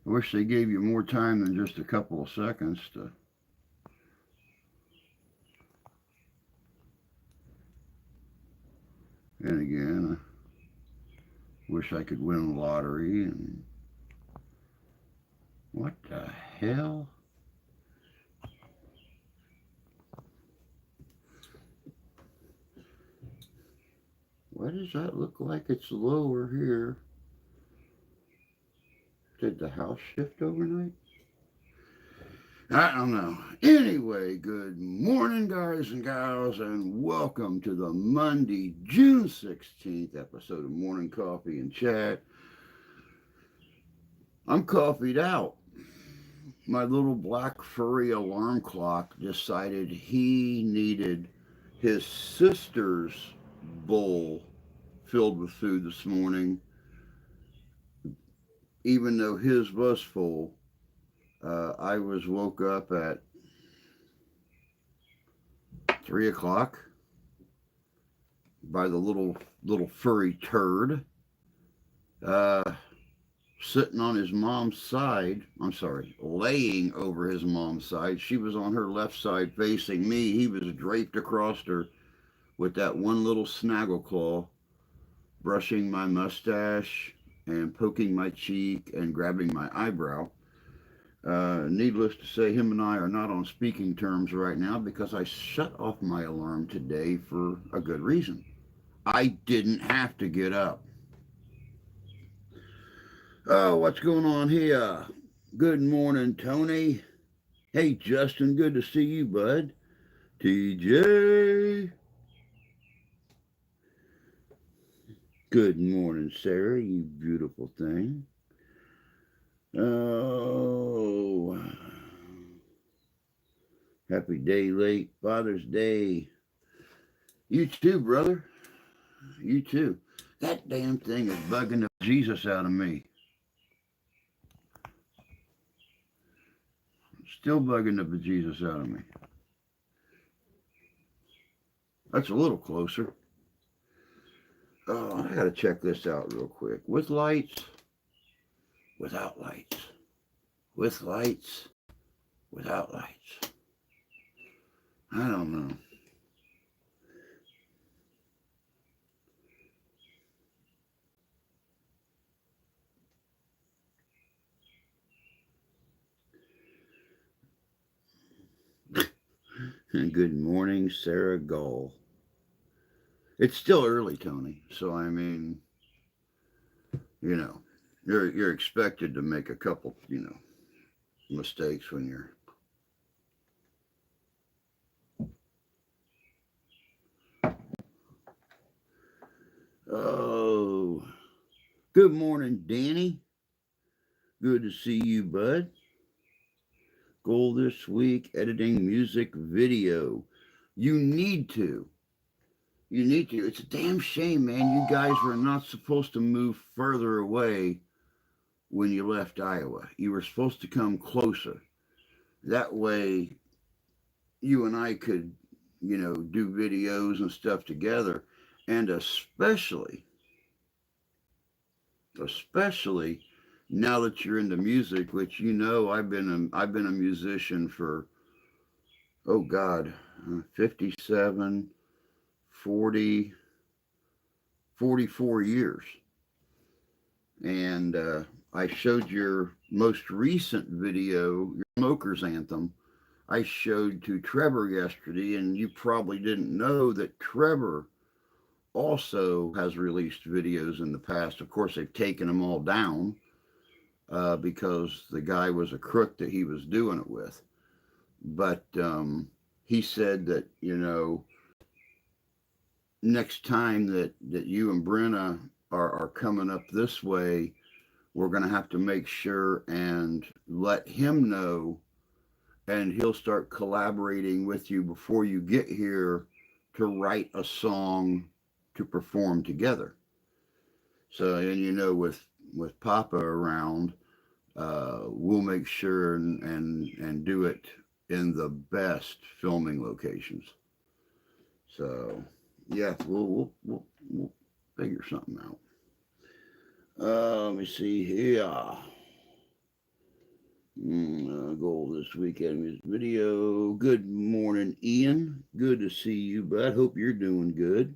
I wish they gave you more time than just a couple of seconds to. And again, I wish I could win the lottery. And what the hell? Why does that look like it's lower here? Did the house shift overnight? I don't know. Anyway, good morning, guys and gals, and welcome to the Monday, June 16th episode of Morning Coffee and Chat. I'm coffeeed out. My little black furry alarm clock decided he needed his sister's bowl filled with food this morning, even though his was full. I was woke up at 3 o'clock by the little furry turd, uh, sitting on his mom's side. I'm sorry, laying over his mom's side. She was on her left side facing me. He was draped across her with that one little snaggle claw, brushing my mustache and poking my cheek and grabbing my eyebrow. Needless to say, him and I are not on speaking terms right now because I shut off my alarm today for a good reason. I didn't have to get up. Oh, what's going on here? Good morning, Tony. Hey, Justin, good to see you, bud. TJ. Good morning, Sarah, you beautiful thing. Oh, happy day late, Father's Day. You too, brother. You too. That damn thing is bugging the Jesus out of me. Still bugging the bejesus out of me. That's a little closer. Oh, I gotta check this out real quick. With lights, without lights. With lights, without lights. I don't know. Good morning, Sarah Gull. It's still early, Tony. So I mean, you know, you're expected to make a couple, mistakes when you're. Oh, good morning, Danny. Good to see you, bud. Goal this week: editing music video. You need to. You need to. It's a damn shame, man. You guys were not supposed to move further away when you left Iowa. You were supposed to come closer. That way, you and I could, do videos and stuff together. And especially now that you're into music, which I've been a musician for, oh God, 57, 40, 44 years. And I showed your most recent video, your Smokers Anthem, I showed to Trevor yesterday, and you probably didn't know that Trevor also has released videos in the past. Of course, they've taken them all down because the guy was a crook that he was doing it with. But he said that, next time that you and Brenna are coming up this way, we're going to have to make sure and let him know, and he'll start collaborating with you before you get here to write a song to perform together. So, and with Papa around, we'll make sure and do it in the best filming locations. So, yeah, we'll figure something out. Let me see here. Goal this weekend is video. Good morning, Ian. Good to see you, bud. Hope you're doing good.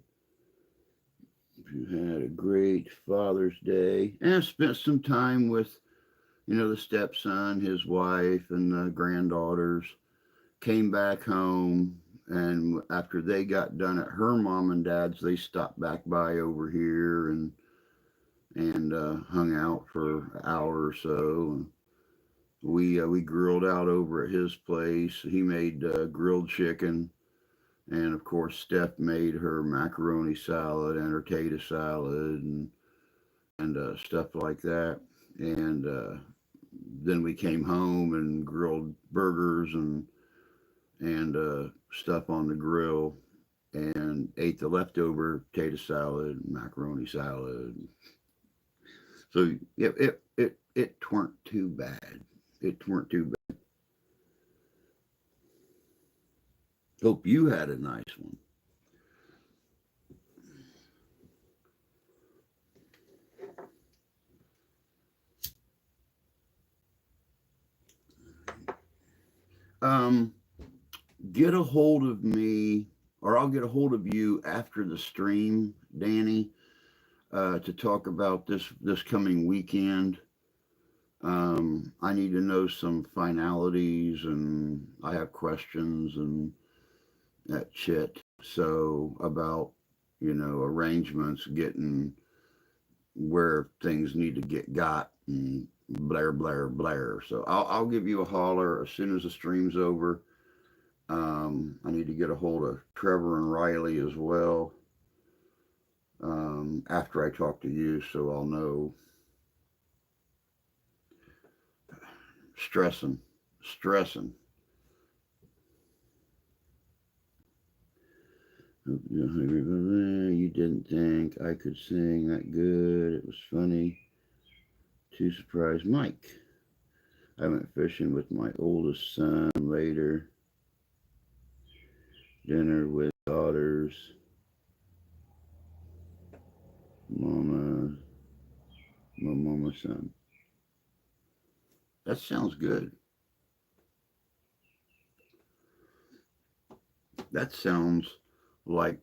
You had a great Father's Day and spent some time with, the stepson, his wife, and the granddaughters. Came back home, and after they got done at her mom and dad's, they stopped back by over here and hung out for an hour or so. We grilled out over at his place. He made grilled chicken, and of course Steph made her macaroni salad and her tater salad and stuff like that. And then we came home and grilled burgers and stuff on the grill and ate the leftover potato salad, macaroni salad. So yeah, it weren't too bad. It weren't too bad. Hope you had a nice one. Um, get a hold of me, or I'll get a hold of you after the stream, Danny, to talk about this coming weekend. I need to know some finalities, and I have questions and that shit. So about arrangements, getting where things need to get got and blair blair blair. So I'll give you a holler as soon as the stream's over. I need to get a hold of Trevor and Riley as well after I talk to you, so I'll know. Stressing, stressing. You didn't think I could sing that good. It was funny to surprise Mike. I went fishing with my oldest son later. Dinner with daughters. Mama, my mama son. That sounds good. That sounds like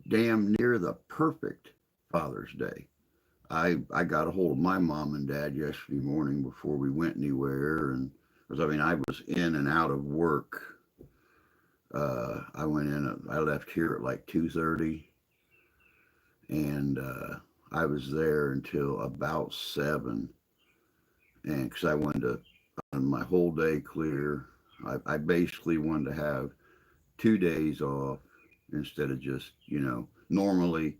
damn near the perfect Father's Day. I got a hold of my mom and dad yesterday morning before we went anywhere, and because I mean I was in and out of work. I went in. I left here at like 2:30, and I was there until about 7. And because I wanted to run my whole day clear, I basically wanted to have 2 days off instead of just normally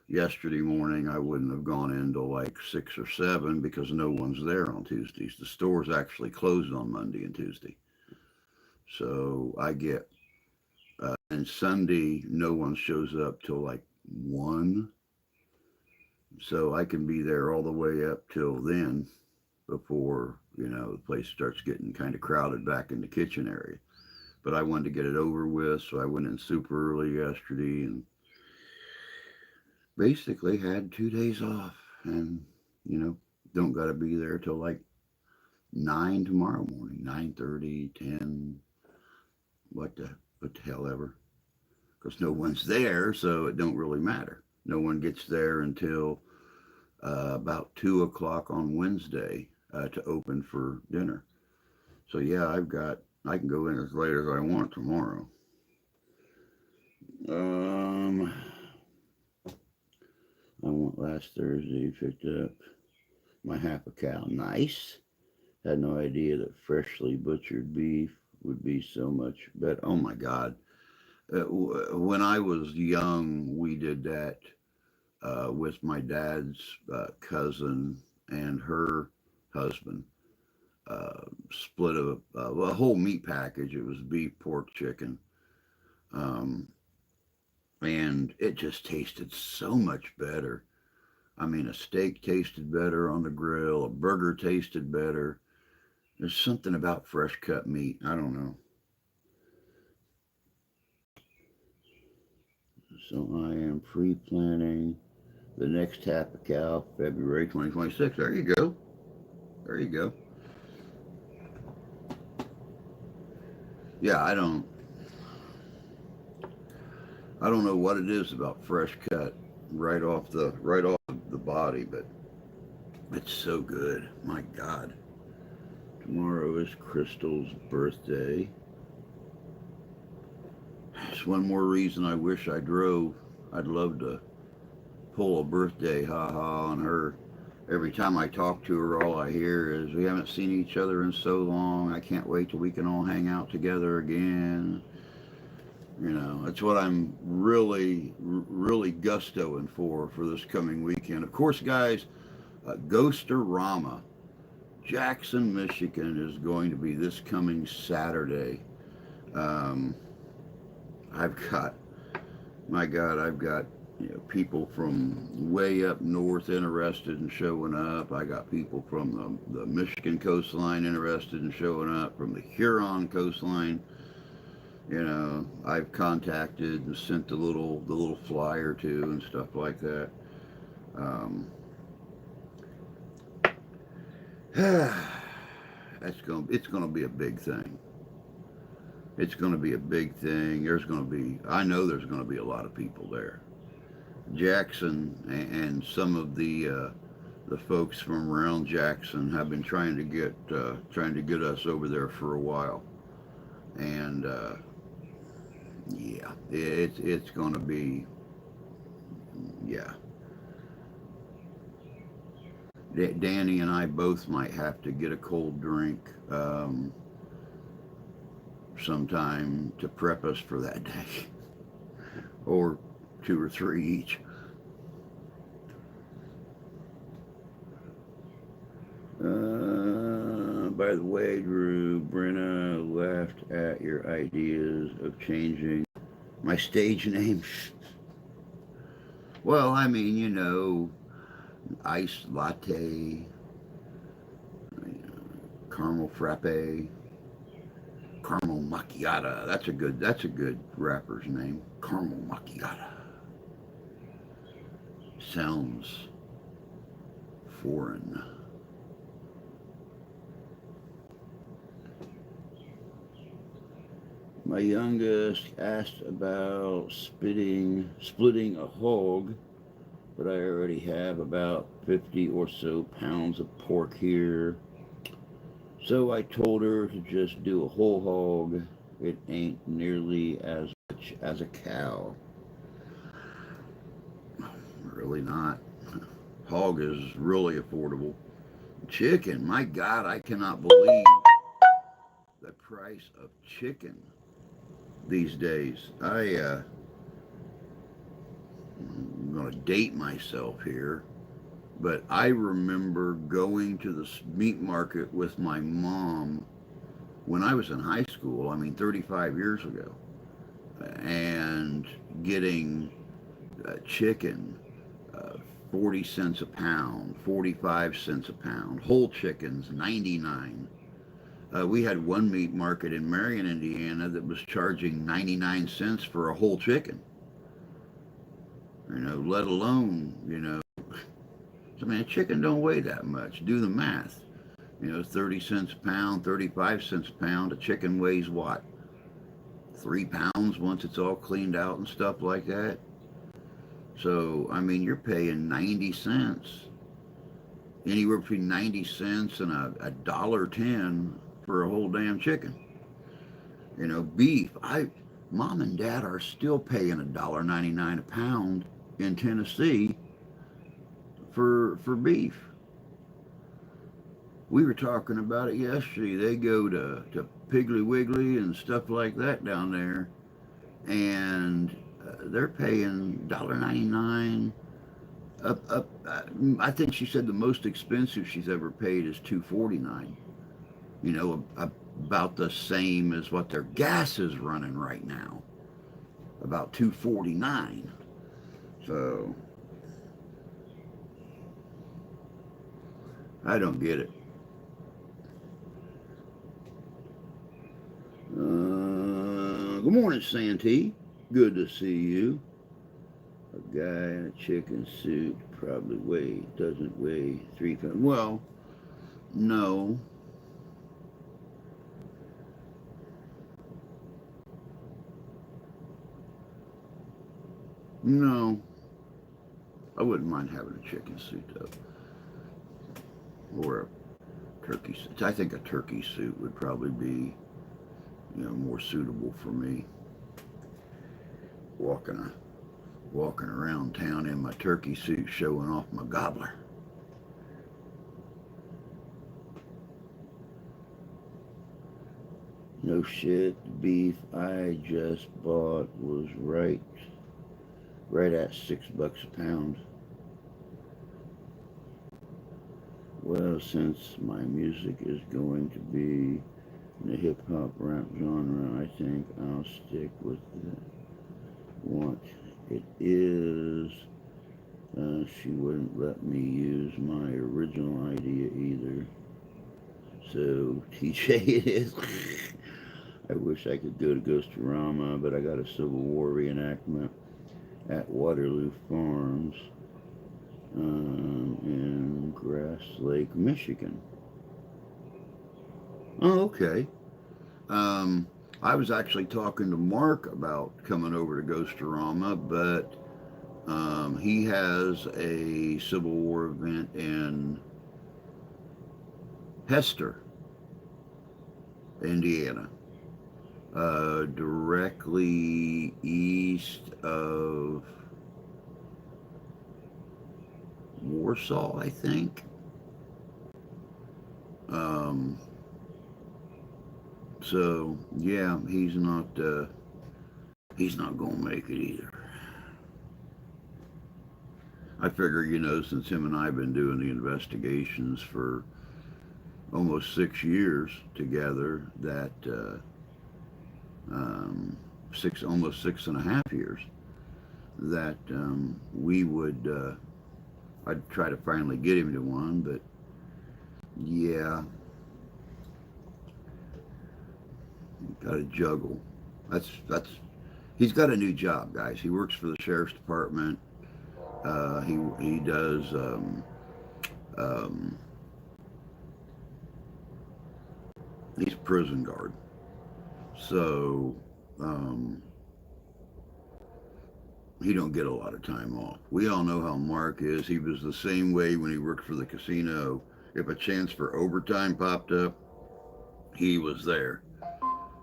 yesterday morning I wouldn't have gone in till like 6 or 7 because no one's there on Tuesdays. The store's actually closed on Monday and Tuesday. So I get and Sunday no one shows up till like 1. So I can be there all the way up till then before, the place starts getting kind of crowded back in the kitchen area. But I wanted to get it over with, so I went in super early yesterday and basically had 2 days off and, you know, don't got to be there till like 9 tomorrow morning, 9:30, 10, what the hell ever. Because no one's there, so it don't really matter. No one gets there until about 2 o'clock on Wednesday to open for dinner. So yeah, I can go in as late as I want tomorrow. Um, I went last Thursday, picked up my half a cow. Nice. Had no idea that freshly butchered beef would be so much better. Oh my God. When I was young, we did that with my dad's cousin and her husband. Split a whole meat package. It was beef, pork, chicken. Um, and it just tasted so much better. I mean, a steak tasted better on the grill, a burger tasted better. There's something about fresh cut meat. I don't know. So I am pre planning the next Tapa Cow, February 2026. There you go. There you go. Yeah, I don't know what it is about fresh cut right off the body, but it's so good. My God. Tomorrow is Crystal's birthday. It's one more reason I wish I drove. I'd love to pull a birthday ha-ha on her. Every time I talk to her, all I hear is, we haven't seen each other in so long. I can't wait till we can all hang out together again. You know, that's what I'm really gustoing for this coming weekend. Of course, guys, Ghostarama, Jackson, Michigan is going to be this coming Saturday. Um, I've got, my God, I've got people from way up north interested in showing up. I got people from the Michigan coastline interested in showing up, from the Huron coastline. I've contacted and sent the little flyer to and stuff like that. Um, it's gonna be a big thing. It's gonna be a big thing. I know there's gonna be a lot of people there. Jackson and some of the folks from around Jackson have been trying to get us over there for a while, and yeah, it's gonna be, yeah. Danny and I both might have to get a cold drink sometime to prep us for that day, or two or three each. By the way, Drew, Brenna laughed at your ideas of changing my stage name. Well, I mean, iced latte, caramel frappe, caramel macchiata. That's a good rapper's name. Caramel macchiata. Sounds foreign. My youngest asked about splitting a hog, but I already have about 50 or so pounds of pork here. So I told her to just do a whole hog. It ain't nearly as much as a cow. Really not. Hog is really affordable. Chicken, my God, I cannot believe the price of chicken these days. I'm going to date myself here, but I remember going to the meat market with my mom when I was in high school. I mean, 35 years ago, and getting chicken, 40 cents a pound, 45 cents a pound, whole chickens, 99. We had one meat market in Marion, Indiana that was charging 99 cents for a whole chicken. Let alone, I mean, a chicken don't weigh that much. Do the math. 30 cents a pound, 35 cents a pound. A chicken weighs what? 3 pounds once it's all cleaned out and stuff like that. So, I mean, you're paying 90 cents, anywhere between 90 cents and a dollar 10 for a whole damn chicken. Beef. Mom and Dad are still paying $1.99 a pound in Tennessee for beef. We were talking about it yesterday. They go to Piggly Wiggly and stuff like that down there, and they're paying $1.99. I think she said the most expensive she's ever paid is $2.49. About the same as what their gas is running right now, about $2.49. So I don't get it. Good morning, Santee. Good to see you. A guy in a chicken suit probably doesn't weigh 3 pounds. Well, no. No, I wouldn't mind having a chicken suit though, or a turkey suit. I think a turkey suit would probably be, more suitable for me. Walking a, walking around town in my turkey suit, showing off my gobbler. No shit, the beef I just bought was right at $6 a pound. Well, since my music is going to be in the hip hop rap genre, I think I'll stick with what it is. She wouldn't let me use my original idea either. So TJ it is. I wish I could go to Ghostarama, but I got a Civil War reenactment at Waterloo Farms in Grass Lake, Michigan. Oh, okay. Um, I was actually talking to Mark about coming over to Ghostarama, but he has a Civil War event in Hester, Indiana, directly east of Warsaw, I think. Um, so yeah, he's not gonna make it either. I figure, since him and I have been doing the investigations for almost 6 years together, that almost 6.5 years, that we would, I'd try to finally get him to one, but yeah, got to juggle. That's he's got a new job, guys. He works for the sheriff's department. He does um, he's a prison guard. So um, he don't get a lot of time off. We all know how Mark is. He was the same way when he worked for the casino. If a chance for overtime popped up, he was there,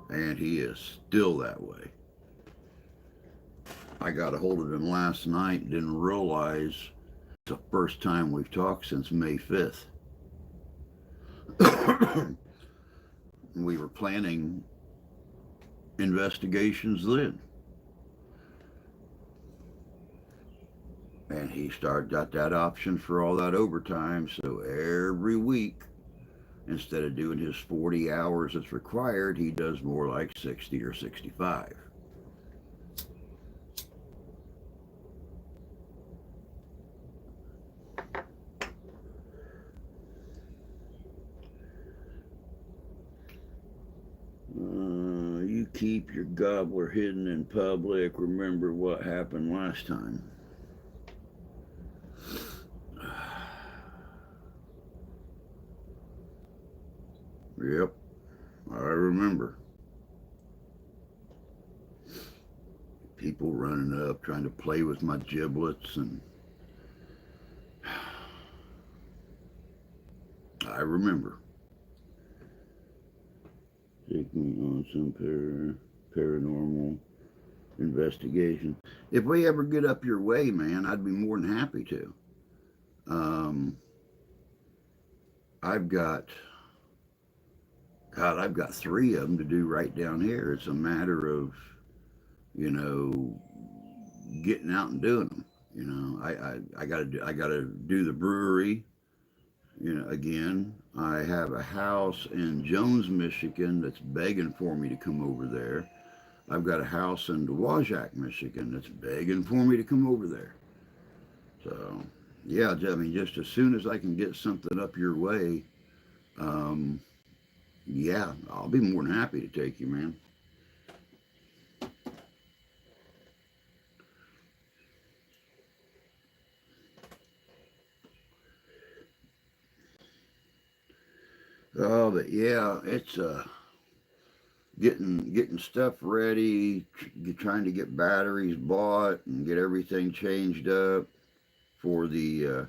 and he is still that way. I got a hold of him last night. Didn't realize it's the first time we've talked since May 5th. We were planning investigations then, and he started got that option for all that overtime. So every week, instead of doing his 40 hours that's required, he does more like 60 or 65. You keep your gobbler hidden in public. Remember what happened last time. Yep, I remember. People running up trying to play with my giblets, and I remember. Take me on some paranormal investigation. If we ever get up your way, man, I'd be more than happy to. Um, I've got, God, I've got three of them to do right down here. It's a matter of, you know, getting out and doing them. I gotta do the brewery. Again, I have a house in Jones, Michigan that's begging for me to come over there. I've got a house in Dowagiac, Michigan that's begging for me to come over there. So, yeah, I mean, just as soon as I can get something up your way, um, yeah, I'll be more than happy to take you, man. Oh, but yeah, getting stuff ready, trying to get batteries bought and get everything changed up for the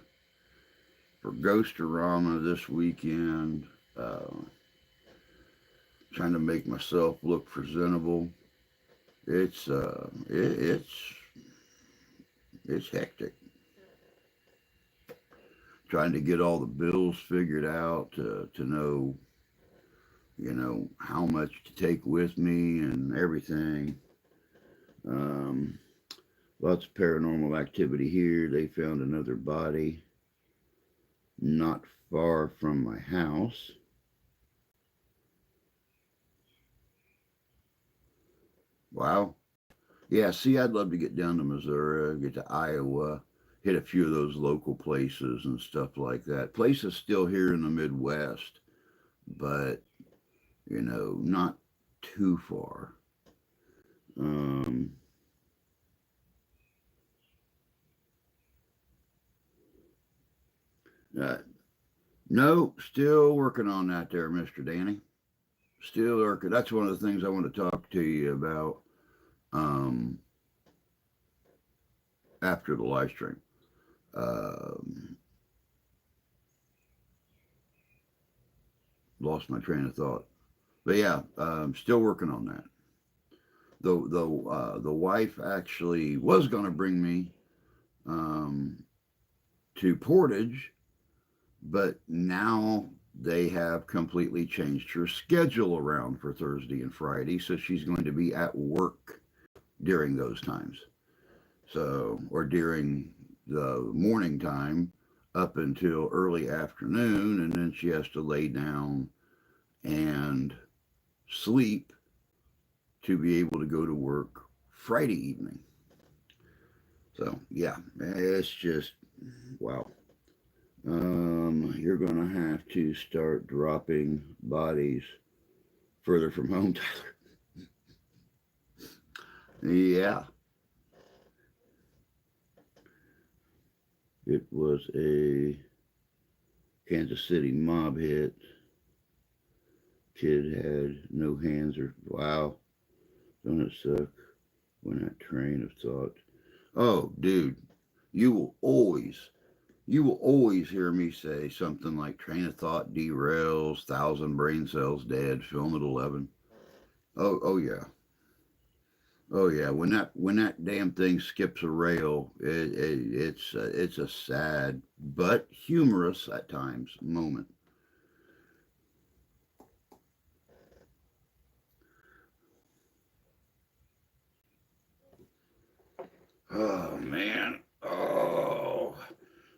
for Ghostarama this weekend. Uh, Trying to make myself look presentable. It's hectic. Trying to get all the bills figured out to know, how much to take with me and everything. Um, Lots of paranormal activity here. They found another body not far from my house. Wow. Yeah, see, I'd love to get down to Missouri, get to Iowa, hit a few of those local places and stuff like that. Places still here in the Midwest, but, not too far. Um, uh, no, still working on that there, Mr. Danny. Still working. That's one of the things I want to talk to you about um, after the live stream. Um, Lost my train of thought. But yeah, still working on that. The wife actually was going to bring me um, to Portage, but now they have completely changed her schedule around for Thursday and Friday, so she's going to be at work during those times. So, or during the morning time up until early afternoon, and then she has to lay down and sleep to be able to go to work Friday evening. So, yeah, it's just wow. You're gonna have to start dropping bodies further from home, Tyler. Yeah, it was a Kansas City mob hit. Kid had no hands or wow. Don't it suck when that train of thought? Oh, dude, you will always you will always hear me say something like train of thought derails, thousand brain cells dead, film at 11. Oh yeah. Oh yeah, when that damn thing skips a rail, it's a sad but humorous at times moment. Oh man, oh,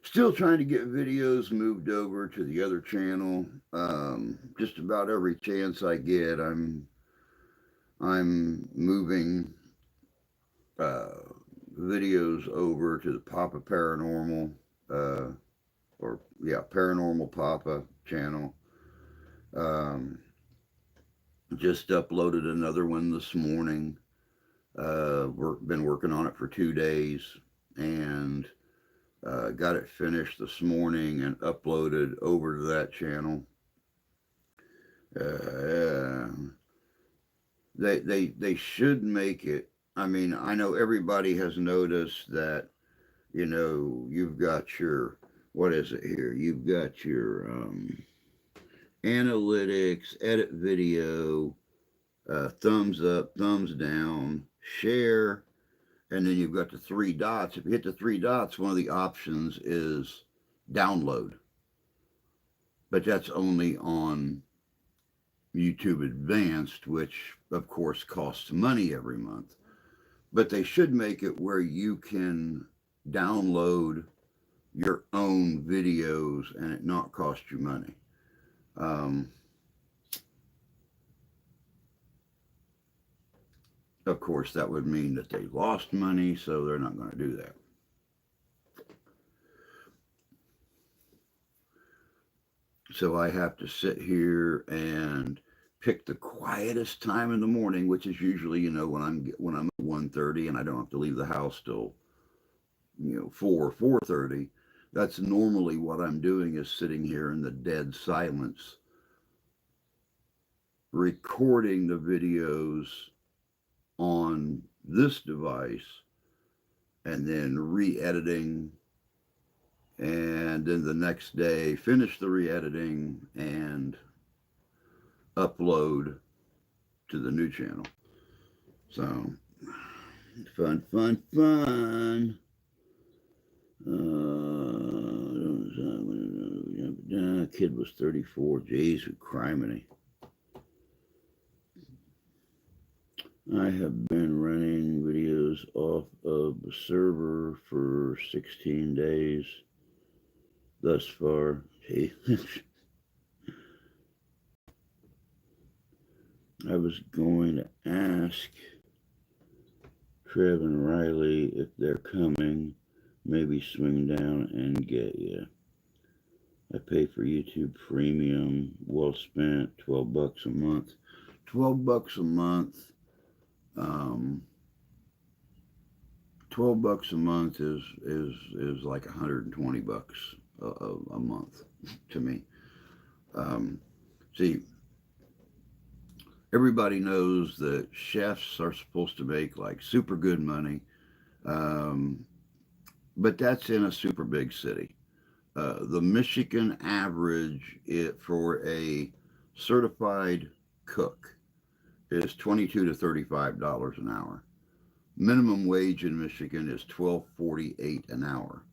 still trying to get videos moved over to the other channel. Just about every chance I get, I'm moving uh, videos over to the Papa Paranormal, uh, or yeah, Paranormal Papa channel. Um, just uploaded another one this morning. Been working on it for 2 days and got it finished this morning and uploaded over to that channel. Uh, they should make it. I mean, I know everybody has noticed that. You've got your what is it here? You've got your analytics, edit video, thumbs up, thumbs down, share, and then you've got the three dots. If you hit the three dots, one of the options is download, but that's only on YouTube Advanced, which of course costs money every month. But they should make it where you can download your own videos and it not cost you money. Um, of course, that would mean that they lost money, so they're not going to do that. So I have to sit here and pick the quietest time in the morning, which is usually, when I'm at 1:30 and I don't have to leave the house till 4:30. That's normally what I'm doing is sitting here in the dead silence recording the videos on this device and then re-editing, and then the next day finish the re-editing and upload to the new channel. So fun, fun, fun. Kid was 34. Jeez, criminy. I have been running videos off of the server for 16 days thus far. Gee. I was going to ask Trev and Riley if they're coming. Maybe swing down and get you. I pay for YouTube Premium. Well spent. $12 a month. $12 a month. $12 a month is like $120 a month to me. See, everybody knows that chefs are supposed to make like super good money, but that's in a super big city. The Michigan average for a certified cook is $22 to $35 an hour. Minimum wage in Michigan is $12.48 an hour.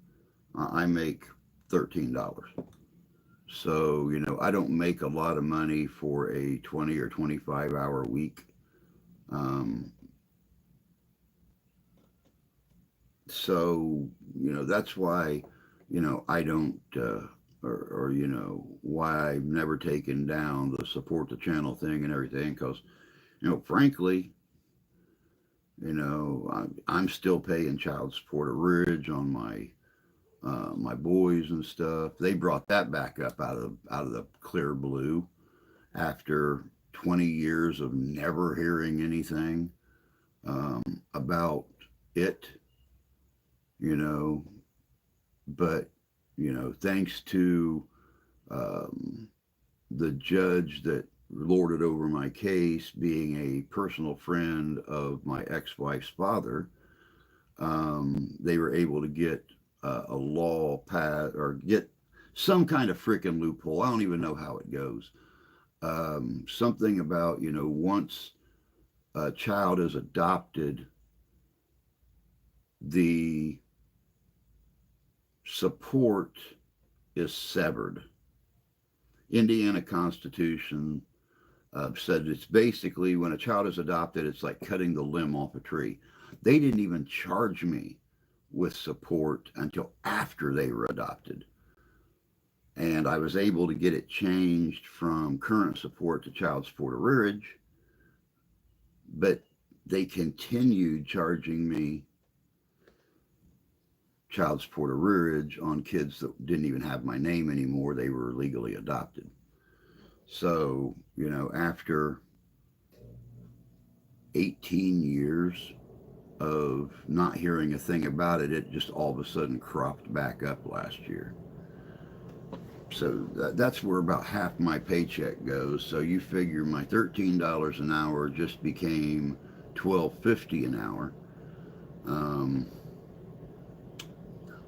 I make $13. So, I don't make a lot of money for a 20 or 25-hour week. So, that's why, I don't, or why I've never taken down the support the channel thing and everything, because, frankly, I'm still paying child support arrearage on my boys and stuff. They brought that back up out of the clear blue after 20 years of never hearing anything about it, but thanks to the judge that lorded over my case being a personal friend of my ex-wife's father, they were able to get a law passed or get some kind of freaking loophole. I don't even know how it goes. Something about, once a child is adopted, the support is severed. Indiana Constitution said it's basically when a child is adopted, it's like cutting the limb off a tree. They didn't even charge me with support until after they were adopted. And I was able to get it changed from current support to child support arrearage, but they continued charging me child support arrearage on kids that didn't even have my name anymore. They were legally adopted. So, after 18 years of not hearing a thing about it, it just all of a sudden cropped back up last year. So that's where about half my paycheck goes. So you figure my $13 an hour just became $12.50 an hour.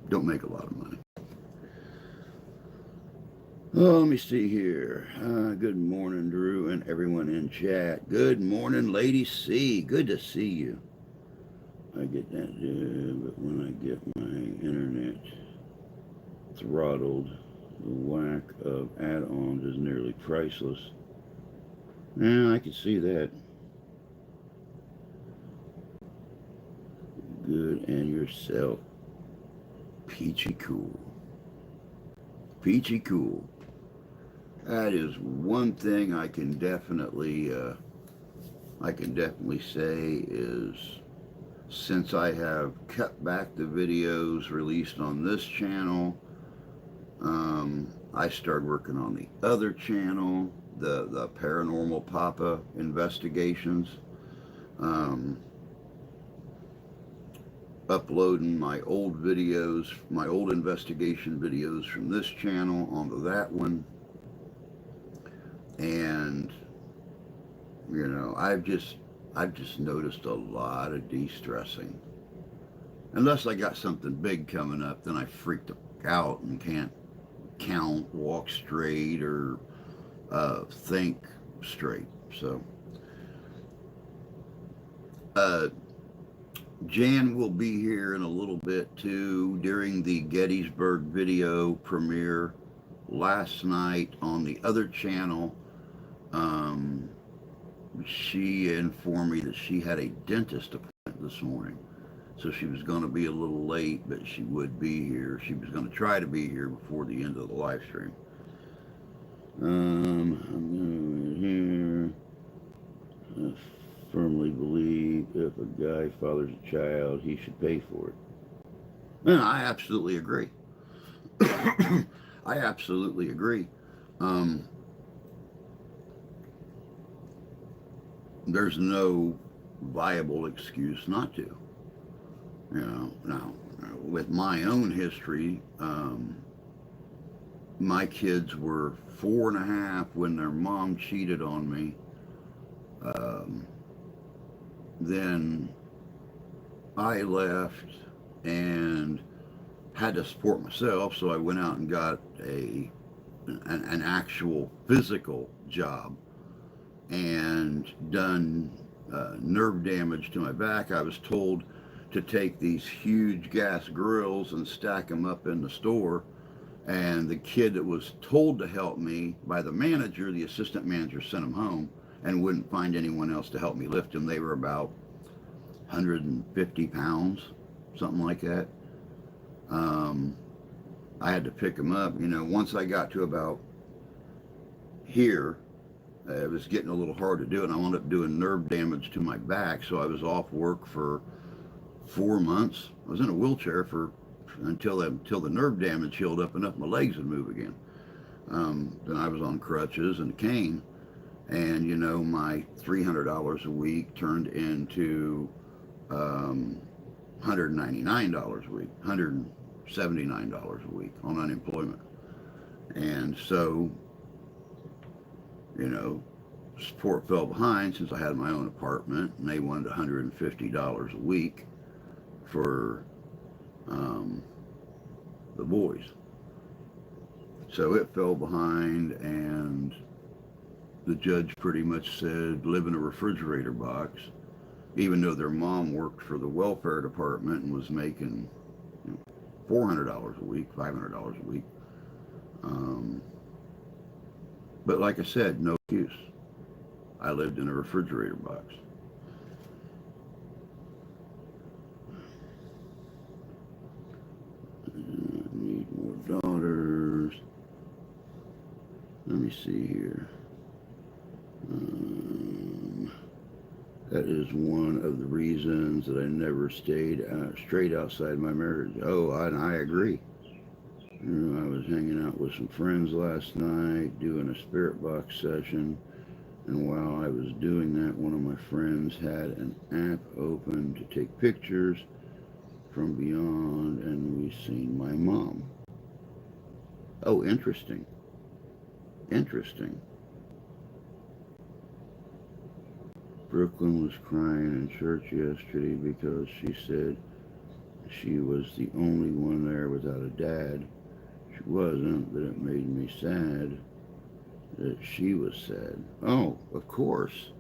Don't make a lot of money. Oh, let me see here. Good morning, Drew, and everyone in chat. Good morning, Lady C. Good to see you. I get that, but when I get my internet throttled, the whack of add-ons is nearly priceless. Yeah, I can see that. Good, and yourself. Peachy cool. Peachy cool. That is one thing I can definitely say is, since I have cut back the videos released on this channel, I started working on the other channel, the Paranormal Papa Investigations, uploading my old videos, my old investigation videos from this channel onto that one, and You know, I've just noticed a lot of de-stressing. Unless I got something big coming up, then I freak the fuck out and can't count, walk straight, or think straight. So, uh, Jan will be here in a little bit too during the Gettysburg video premiere last night on the other channel. Um, she informed me that she had a dentist appointment this morning. So she was going to be a little late, but she would be here. She was going to try to be here before the end of the live stream. I'm here. I firmly believe if a guy fathers a child, he should pay for it. And I absolutely agree. I absolutely agree. Um, there's no viable excuse not to. You know, now with my own history, my kids were 4.5 when their mom cheated on me. Um, then I left and had to support myself, so I went out and got an actual physical job and done nerve damage to my back. I was told to take these huge gas grills and stack them up in the store. And the kid that was told to help me by the manager, the assistant manager, sent him home and wouldn't find anyone else to help me lift them. They were about 150 pounds, something like that. I had to pick them up. You know, once I got to about here, it was getting a little hard to do, and I wound up doing nerve damage to my back, so I was off work for 4 months. I was in a wheelchair until the nerve damage healed up enough my legs would move again. Then I was on crutches and a cane, and you know, my $300 a week turned into $199 a week, $179 a week on unemployment. And so, you know, support fell behind since I had my own apartment, and they wanted $150 a week for the boys. So it fell behind, and the judge pretty much said live in a refrigerator box, even though their mom worked for the welfare department and was making, you know, $400 a week, $500 a week. But like I said, no excuse. I lived in a refrigerator box. Need more daughters. Let me see here. That is one of the reasons that I never stayed straight outside my marriage. Oh, and I agree. You know, I was hanging out with some friends last night, doing a spirit box session, and while I was doing that, one of my friends had an app open to take pictures from beyond, and we seen my mom. Oh, interesting. Interesting. Brooklyn was crying in church yesterday because she said she was the only one there without a dad. She wasn't, but it made me sad that she was sad. Oh, of course.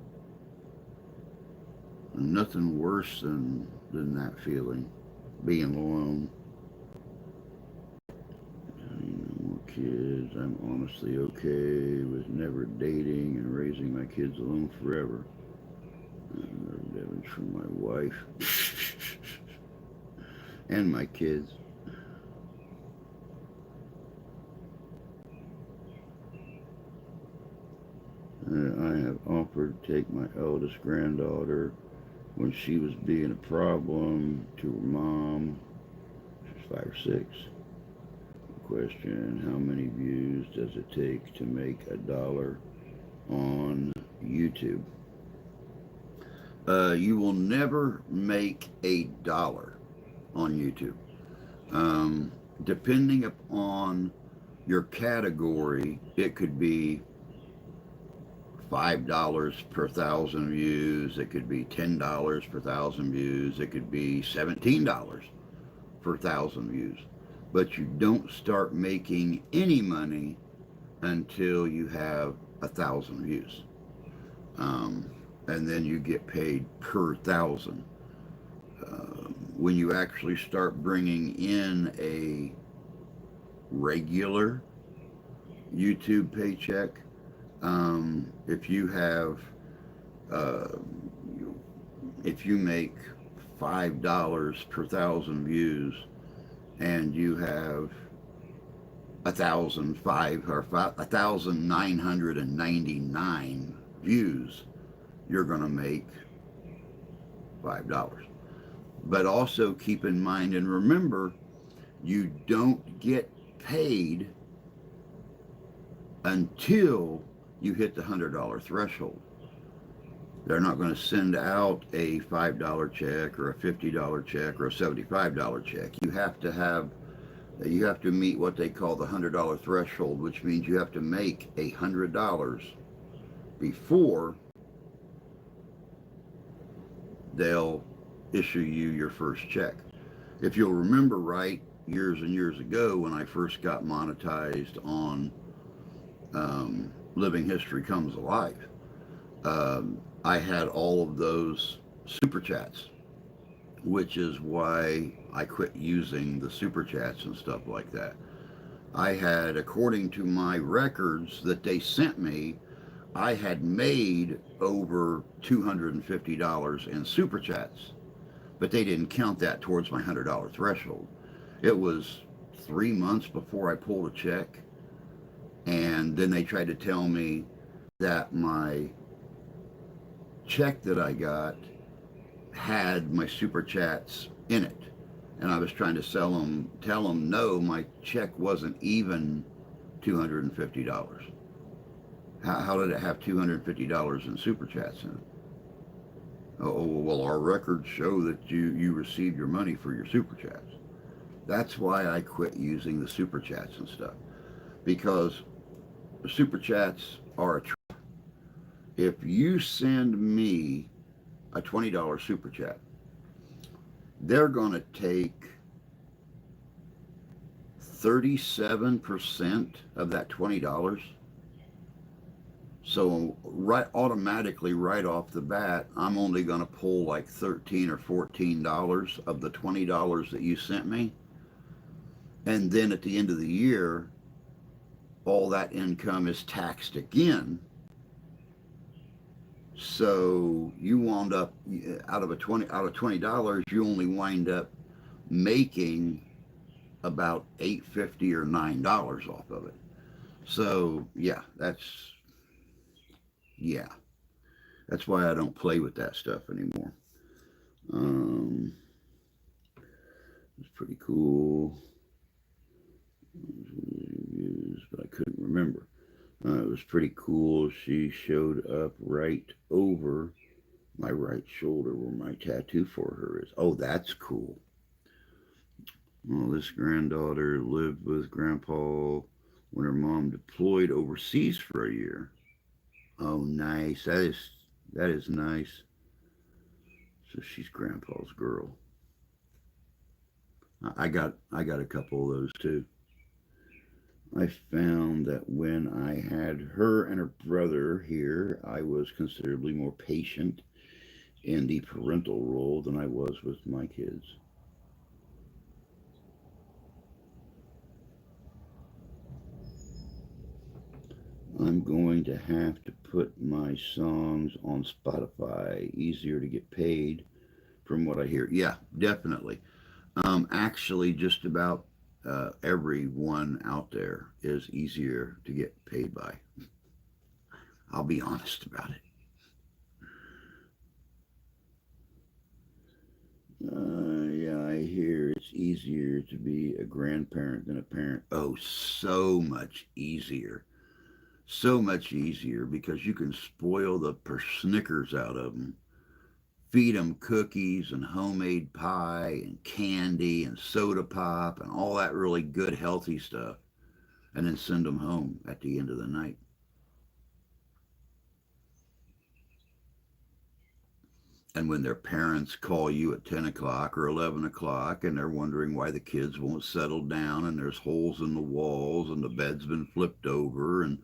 Nothing worse than that feeling, being alone. More kids. I'm honestly okay with never dating and raising my kids alone forever. Damage from my wife and my kids. I have offered to take my eldest granddaughter when she was being a problem to her mom. She's 5 or 6. Question: how many views does it take to make $1 on YouTube? You will never make $1 on YouTube. Depending upon your category, it could be $5 per thousand views. It could be $10 per thousand views. It could be $17 per thousand views. But you don't start making any money until you have 1,000 views. Um, and then you get paid per thousand. When you actually start bringing in a regular YouTube paycheck, if you have, uh, if you make $5 per thousand views and you have 1,999 views, you're going to make $5. But also keep in mind and remember, you don't get paid until you hit the $100 threshold. They're not going to send out a $5 check or a $50 check or a $75 check. You have to meet what they call the $100 threshold, which means you have to make $100 before they'll issue you your first check. If you'll remember right, years and years ago when I first got monetized on Living History Comes Alive, I had all of those super chats, which is why I quit using the super chats and stuff like that. I had, according to my records that they sent me, I had made over $250 in super chats, but they didn't count that towards my $100 threshold. It was 3 months before I pulled a check, and then they tried to tell me that my check that I got had my super chats in it. And I was trying to tell them no, my check wasn't even $250. How did it have $250 in super chats in it? Oh, well, our records show that you received your money for your super chats. That's why I quit using the super chats and stuff. Because the super chats are a trap. If you send me a $20 super chat, they're going to take 37% of that $20. So automatically right off the bat, I'm only going to pull like $13 or $14 of the $20 that you sent me. And then at the end of the year, all that income is taxed again. So you wound up out of $20, you only wind up making about $8.50 or $9 off of it. So yeah, that's why I don't play with that stuff anymore. It's pretty cool. But I couldn't remember. It was pretty cool. She showed up right over my right shoulder where my tattoo for her is. Oh, that's cool. Well, this granddaughter lived with Grandpa when her mom deployed overseas for a year. Oh, nice. That is nice. So she's Grandpa's girl. I got a couple of those too. I found that when I had her and her brother here, I was considerably more patient in the parental role than I was with my kids. I'm going to have to put my songs on Spotify. Easier to get paid from what I hear. Yeah, definitely. Actually, just about everyone out there is easier to get paid by. I'll be honest about it. Yeah, I hear it's easier to be a grandparent than a parent. Oh, so much easier. So much easier because you can spoil the persnickers out of them, feed them cookies and homemade pie and candy and soda pop and all that really good healthy stuff, and then send them home at the end of the night. And when their parents call you at 10 o'clock or 11 o'clock and they're wondering why the kids won't settle down and there's holes in the walls and the bed's been flipped over and,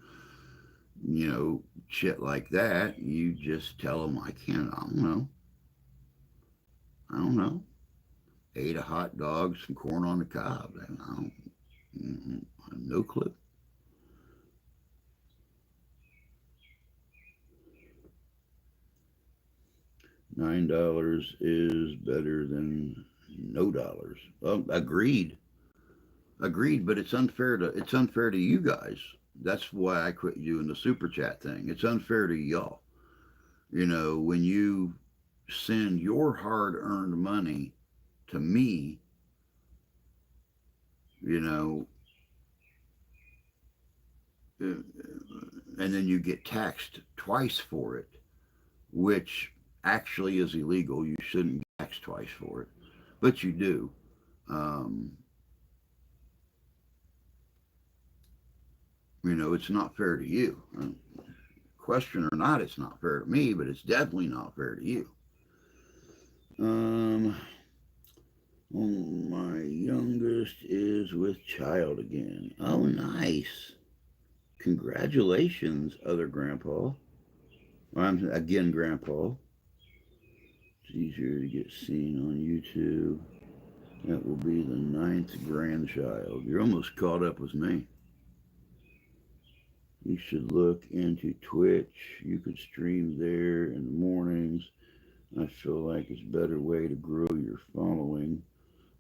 shit like that, you just tell them, I don't know. I don't know. Ate a hot dog, some corn on the cob. And I don't, no clue. $9 is better than no dollars. Well, agreed. Agreed, but it's unfair to you guys. That's why I quit doing the super chat thing. It's unfair to y'all. When you send your hard earned money to me, you know, and then you get taxed twice for it, which actually is illegal. You shouldn't get taxed twice for it, but you do. Um, it's not fair to you. Question or not, it's not fair to me, but it's definitely not fair to you. Um, my youngest is with child again. Oh, nice. Congratulations, other grandpa. I'm again, grandpa. It's easier to get seen on YouTube. That will be the ninth grandchild. You're almost caught up with me. You should look into Twitch. You could stream there in the mornings. I feel like it's a better way to grow your following.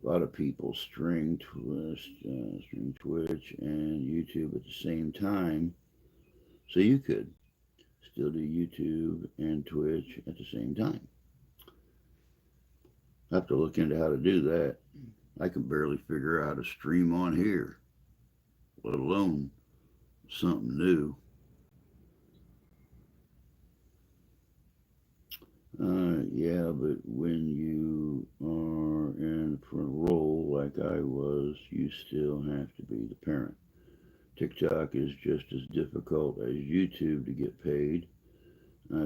A lot of people stream Twitch and YouTube at the same time. So you could still do YouTube and Twitch at the same time. I have to look into how to do that. I can barely figure out how to stream on here, let alone something new. Yeah, but when you are in a role like I was, you still have to be the parent. TikTok is just as difficult as YouTube to get paid.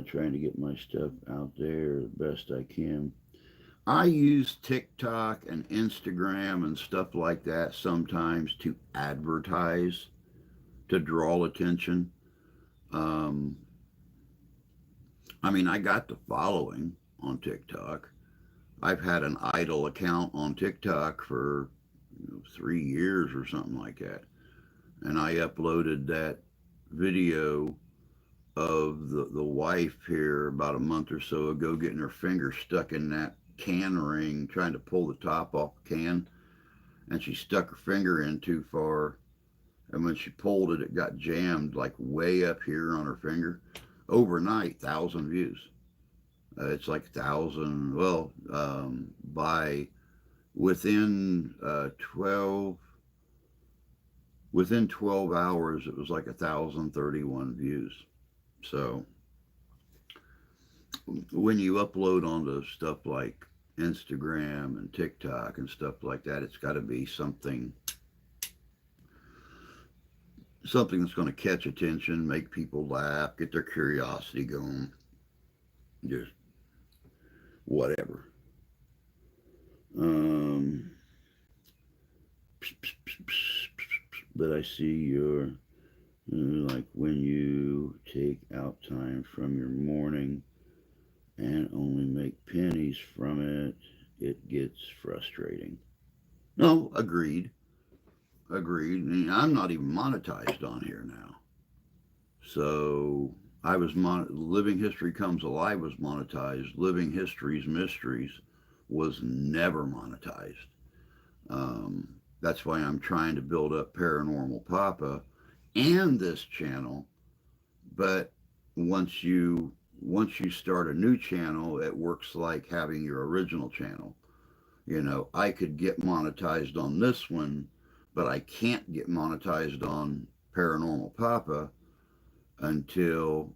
Trying to get my stuff out there the best I can. I use TikTok and Instagram and stuff like that sometimes to advertise, to draw attention. Um, I got the following on TikTok. I've had an idle account on TikTok for 3 years or something like that. And I uploaded that video of the wife here about a month or so ago getting her finger stuck in that can ring, trying to pull the top off the can. And she stuck her finger in too far. And when she pulled it, it got jammed like way up here on her finger. Overnight, 1,000 views. It's like 1,000. Well, by within 12 hours, it was like 1,031 views. So when you upload onto stuff like Instagram and TikTok and stuff like that, it's got to be something that's going to catch attention, make people laugh, get their curiosity going, just whatever. Um, but I see your like when you take out time from your morning and only make pennies from it, it gets frustrating. No, agreed. Agreed. I'm not even monetized on here now. So Living History Comes Alive was monetized. Living History's Mysteries was never monetized. Um, that's why I'm trying to build up Paranormal Papa and this channel. But once you once you start a new channel, it works like having your original channel. I could get monetized on this one, but I can't get monetized on Paranormal Papa until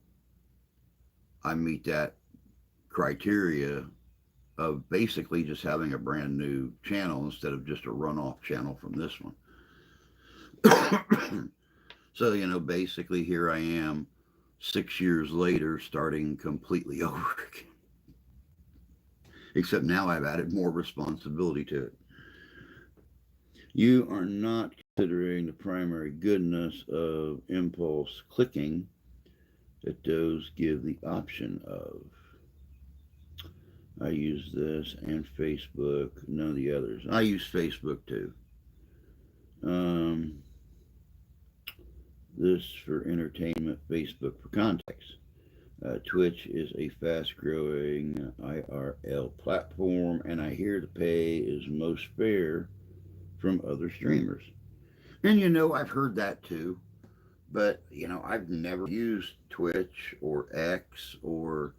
I meet that criteria of basically just having a brand new channel instead of just a runoff channel from this one. So, basically here I am 6 years later starting completely over again. except now I've added more responsibility to it. You are not considering the primary goodness of impulse clicking that those give the option of. I use this and Facebook, none of the others. I use Facebook too. Um, this for entertainment, Facebook for contacts. Twitch is a fast growing IRL platform, and I hear the pay is most fair from other streamers. And I've heard that too, but I've never used Twitch or X or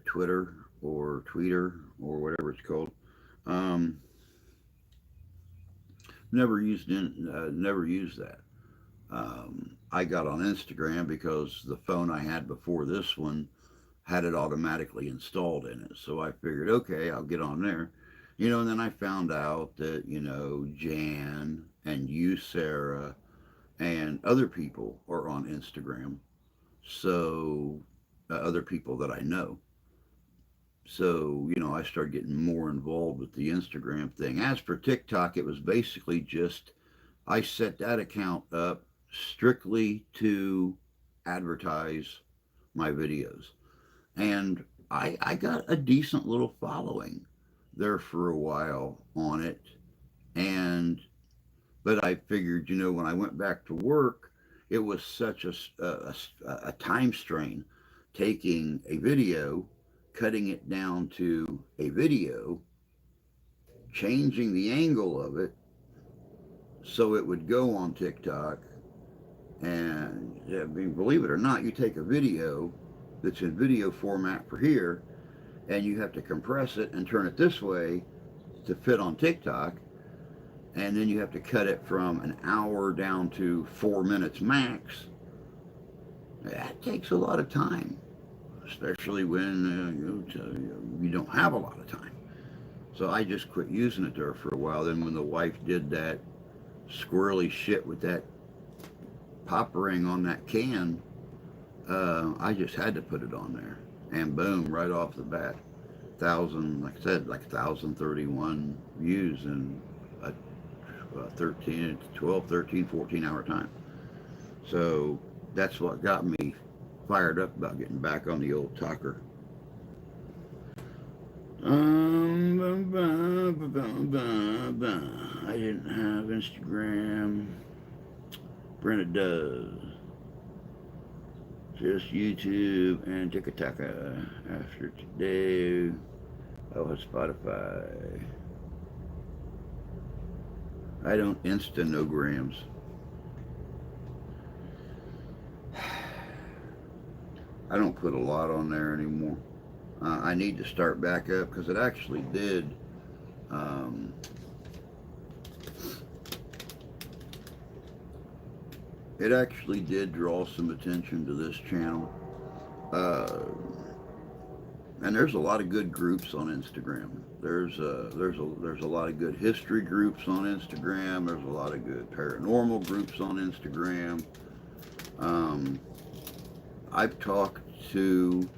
Twitter or Tweeter or whatever it's called. Um, never used that. I got on Instagram because the phone I had before this one had it automatically installed in it. So I figured, okay, I'll get on there. And then I found out that, Jan and you, Sarah, and other people are on Instagram. So, other people that I know. So, I started getting more involved with the Instagram thing. As for TikTok, it was basically just I set that account up strictly to advertise my videos. And I got a decent little following there for a while on it. And, but I figured, when I went back to work, it was such a time strain taking a video, cutting it down to a video, changing the angle of it so it would go on TikTok. And I mean, believe it or not, you take a video that's in video format for here, and you have to compress it and turn it this way to fit on TikTok, and then you have to cut it from an hour down to 4 minutes max. That takes a lot of time, especially when you don't have a lot of time. So I just quit using it there for a while. Then when the wife did that squirrely shit with that pop ring on that can, I just had to put it on there, and boom, right off the bat, like I said, like 1,031 views in a 13, 12, 13, 14 hour time. So that's what got me fired up about getting back on the old talker. I didn't have Instagram. Brenda does. Just YouTube and TikTok. After today, I'll have Spotify. I don't Insta-nograms. I don't put a lot on there anymore. I need to start back up because it actually did. It actually did draw some attention to this channel. And there's a lot of good groups on Instagram. There's a lot of good history groups on Instagram. There's a lot of good paranormal groups on Instagram. I've talked to,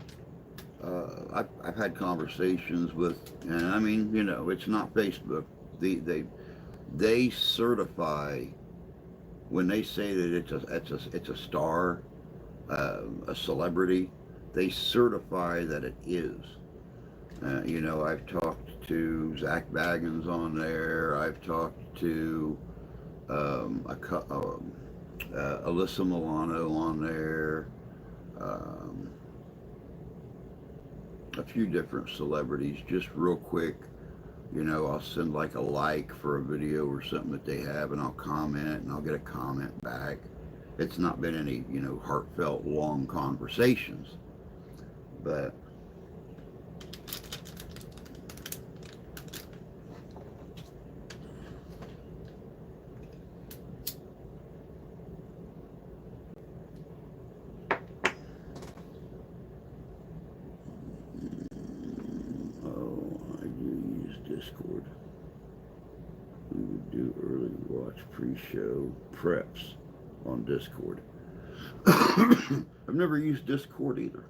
I've had conversations with, and I mean, it's not Facebook. They certify when they say that it's a star, a celebrity. They certify that it is. I've talked to Zach Baggins on there. I've talked to Alyssa Milano on there. A few different celebrities, just real quick. I'll send like a like for a video or something that they have, and I'll comment, and I'll get a comment back. It's not been any, heartfelt, long conversations, but I do use Discord. We would do early watch pre-show preps on Discord. I've never used Discord either.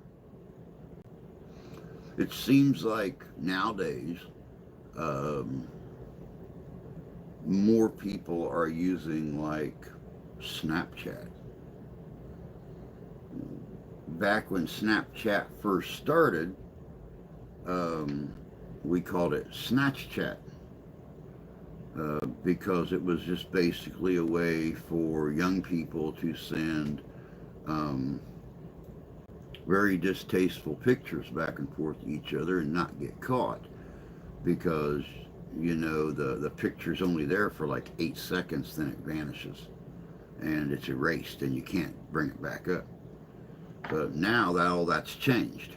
It seems like nowadays, um, more people are using like Snapchat. Back when Snapchat first started, um, we called it Snatch Chat, because it was just basically a way for young people to send um, very distasteful pictures back and forth to each other and not get caught, because the picture's only there for like 8 seconds, then it vanishes and it's erased and you can't bring it back up. But now that all that's changed.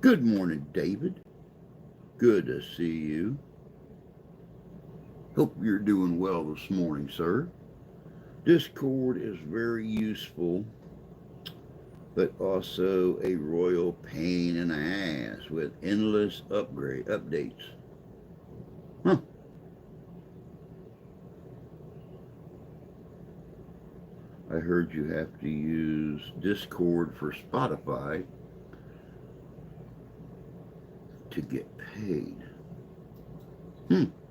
Good morning, David. Good to see you. Hope you're doing well this morning, sir. Discord is very useful, but also a royal pain in the ass with endless updates. Huh. I heard you have to use Discord for Spotify to get paid.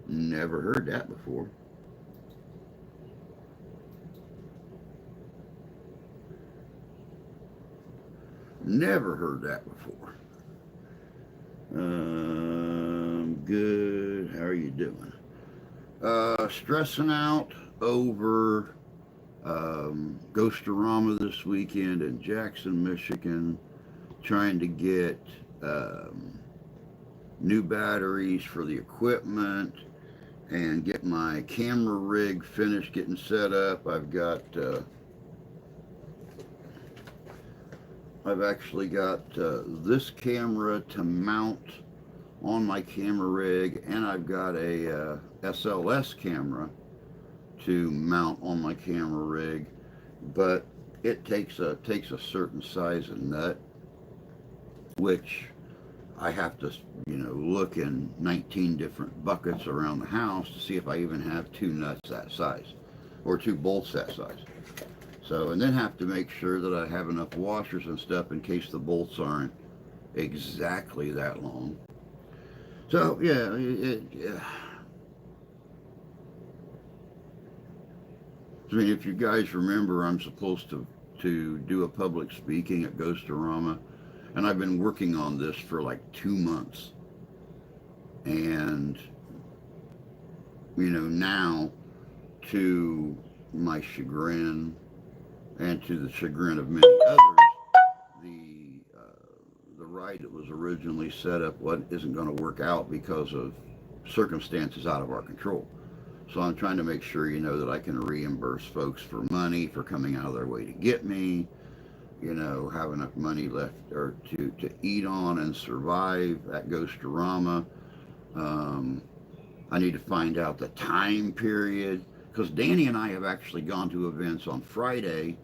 Never heard that before. Never heard that before. Good. How are you doing? Stressing out over Ghostarama this weekend in Jackson, Michigan, trying to get new batteries for the equipment and get my camera rig finished, getting set up. I've actually got this camera to mount on my camera rig, and I've got a SLS camera to mount on my camera rig, but it takes a certain size of nut, which I have to look in 19 different buckets around the house to see if I even have two nuts that size or two bolts that size. So, and then have to make sure that I have enough washers and stuff in case the bolts aren't exactly that long. So yeah, I mean, if you guys remember, I'm supposed to do a public speaking at Ghostarama, and I've been working on this for like 2 months. And now, to my chagrin and to the chagrin of many others, the ride that was originally set up isn't going to work out because of circumstances out of our control. So I'm trying to make sure that I can reimburse folks for money for coming out of their way to get me, have enough money left or to eat on and survive at Ghostarama. I need to find out the time period, because Danny and I have actually gone to events on Friday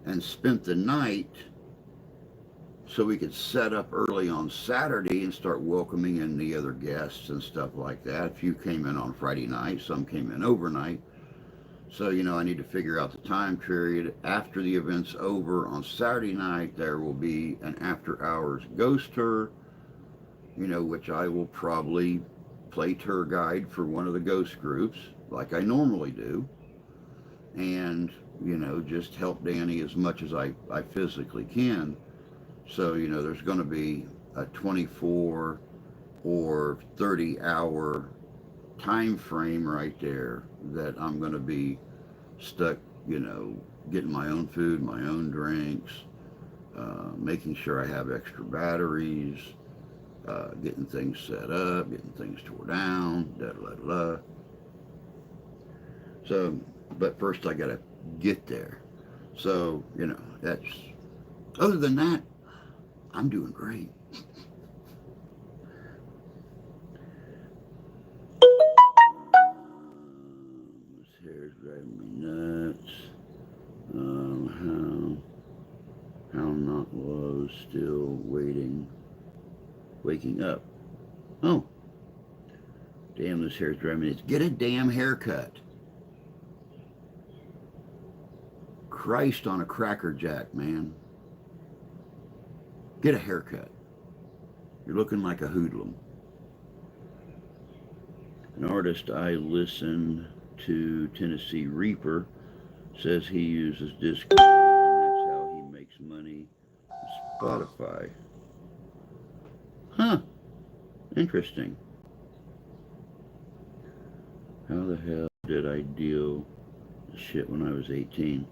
and spent the night so we could set up early on Saturday and start welcoming in the other guests and stuff like that. A few came in on Friday night, some came in overnight. So, I need to figure out the time period. After the event's over on Saturday night, there will be an after hours ghost tour, which I will probably play tour guide for one of the ghost groups like I normally do. And, just help Danny as much as I physically can. So, there's going to be a 24 or 30-hour time frame right there that I'm going to be stuck, getting my own food, my own drinks, making sure I have extra batteries, getting things set up, getting things tore down, da da da da. So, but first I got to get there. So, that's, other than that, I'm doing great. This hair's driving me nuts. How not low, still waking up. Oh, Damn, this hair's driving me nuts. Get a damn haircut. Christ on a cracker jack, man. Get a haircut. You're looking like a hoodlum. An artist I listen to, Tennessee Reaper, says he uses Discord and that's how he makes money on Spotify. Huh. Interesting. How the hell did I deal with shit when I was 18?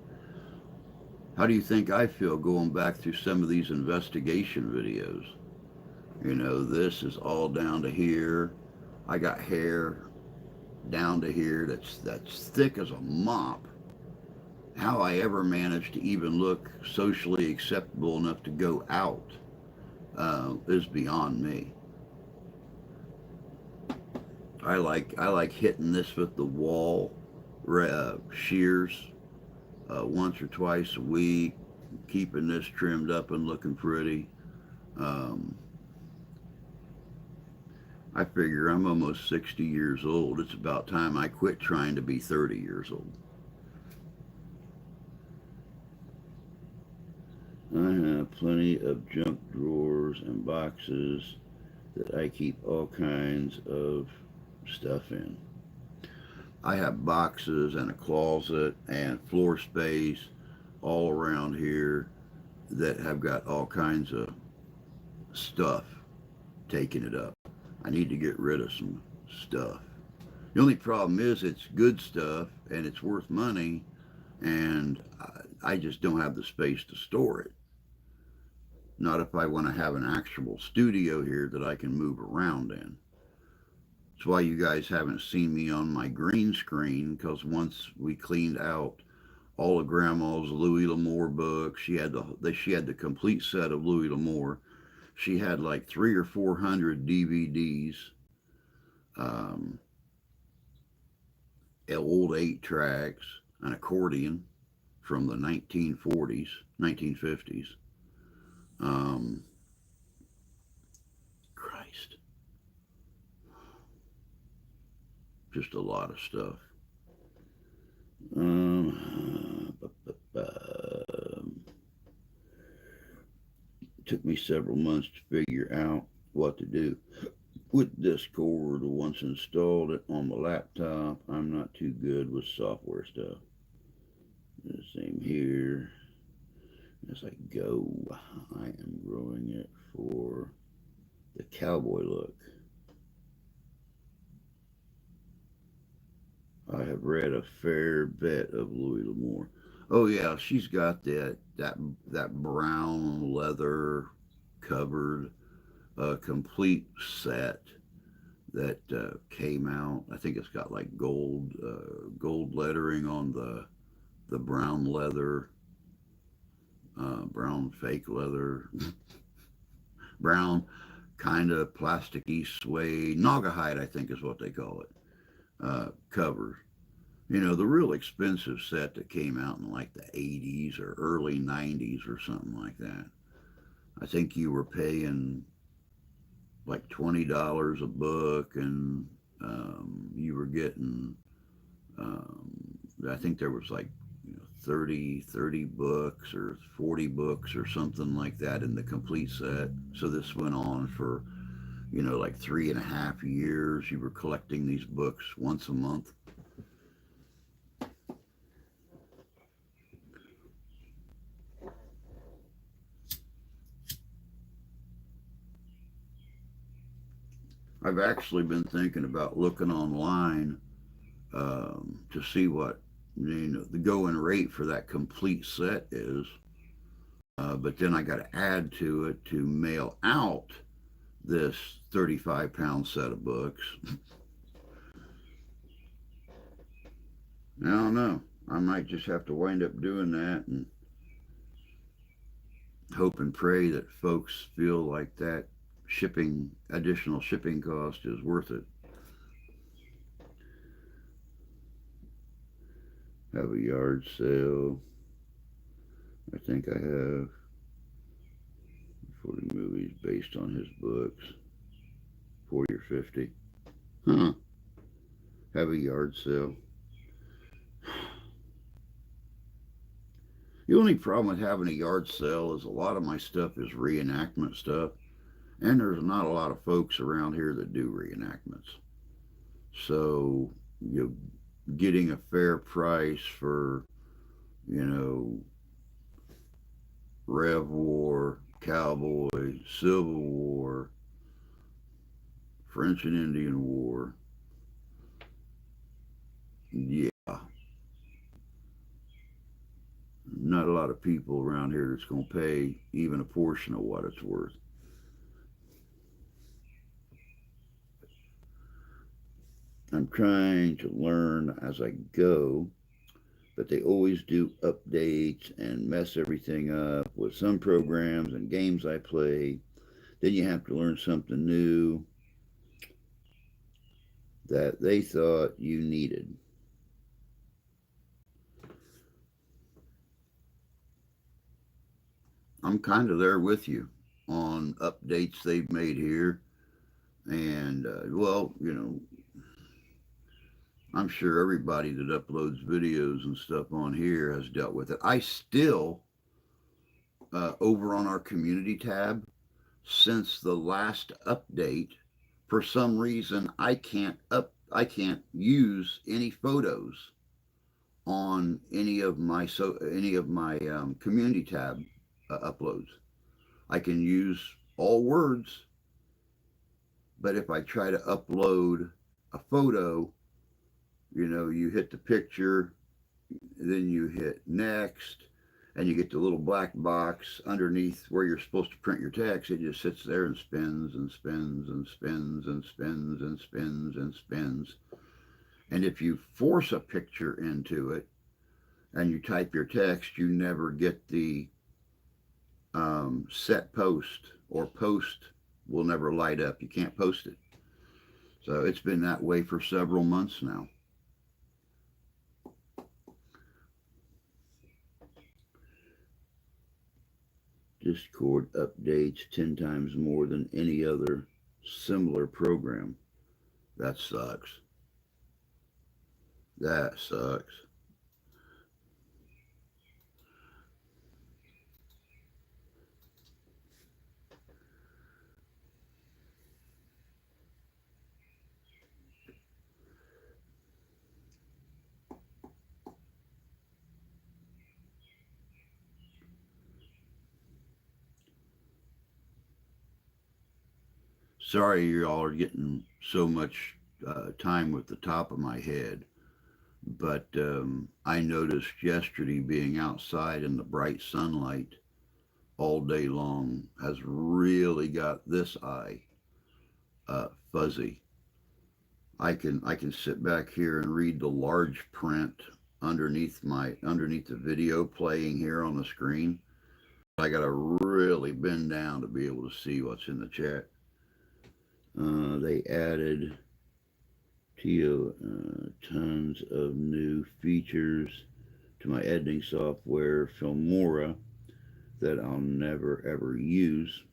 How do you think I feel going back through some of these investigation videos? You know, this is all down to here. I got hair down to here that's thick as a mop. How I ever managed to even look socially acceptable enough to go out is beyond me. I like hitting this with the wall shears once or twice a week, keeping this trimmed up and looking pretty. Um, I figure I'm almost 60 years old. It's about time I quit trying to be 30 years old. I have plenty of junk drawers and boxes that I keep all kinds of stuff in. I have boxes and a closet and floor space all around here that have got all kinds of stuff taking it up. I need to get rid of some stuff. The only problem is it's good stuff and it's worth money, and I just don't have the space to store it. Not if I want to have an actual studio here that I can move around in. That's why you guys haven't seen me on my green screen, because once we cleaned out all of Grandma's Louis L'Amour books, she had the complete set of Louis L'Amour. She had like 300 or 400 DVDs, um, old 8 tracks, an accordion from the 1940s, 1950s. Um, Christ, just a lot of stuff. Took me several months to figure out what to do with Discord. Once installed it on the laptop, I'm not too good with software stuff. The same here. As I go, I am growing it for the cowboy look. I have read a fair bit of Louis L'Amour. Oh yeah, she's got that brown leather covered complete set that came out. I think it's got like gold lettering on the brown leather, brown fake leather, brown kind of plasticky suede, Naugahyde I think is what they call it, covers. You know, the real expensive set that came out in like the 80s or early 90s or something like that. I think you were paying like $20 a book, and you were getting, um, I think there was like 30 books or 40 books or something like that in the complete set. So this went on for, like 3.5 years. You were collecting these books once a month. I've actually been thinking about looking online to see what the going rate for that complete set is. But then I got to add to it to mail out this 35-pound set of books. I don't know. I might just have to wind up doing that and hope and pray that folks feel like that additional shipping cost is worth it. Have a yard sale. I think I have 40 movies based on his books. 40 or 50. Huh. have a yard sale. The only problem with having a yard sale is a lot of my stuff is reenactment stuff, and there's not a lot of folks around here that do reenactments. So, you know, getting a fair price for, you know, Rev War, Cowboy, Civil War, French and Indian War, yeah, not a lot of people around here that's going to pay even a portion of what it's worth. I'm trying to learn as I go, but they always do updates and mess everything up with some programs and games I play. Then you have to learn something new that they thought you needed. I'm kind of there with you on updates they've made here. And, well, you know, I'm sure everybody that uploads videos and stuff on here has dealt with it. I still, over on our community tab, since the last update, for some reason I can't use any photos on any of my community tab uploads. I can use all words, but if I try to upload a photo, you know, you hit the picture, then you hit next, and you get the little black box underneath where you're supposed to print your text. It just sits there and spins and spins and spins and spins and spins and spins. And if you force a picture into it and you type your text, you never get the set post, or post will never light up. You can't post it. So it's been that way for several months now. Discord updates 10 times more than any other similar program. That sucks. That sucks. Sorry you all are getting so much time with the top of my head, but I noticed yesterday being outside in the bright sunlight all day long has really got this eye fuzzy. I can sit back here and read the large print underneath the video playing here on the screen. I got to really bend down to be able to see what's in the chat. They added tons of new features to my editing software, Filmora, that I'll never ever use,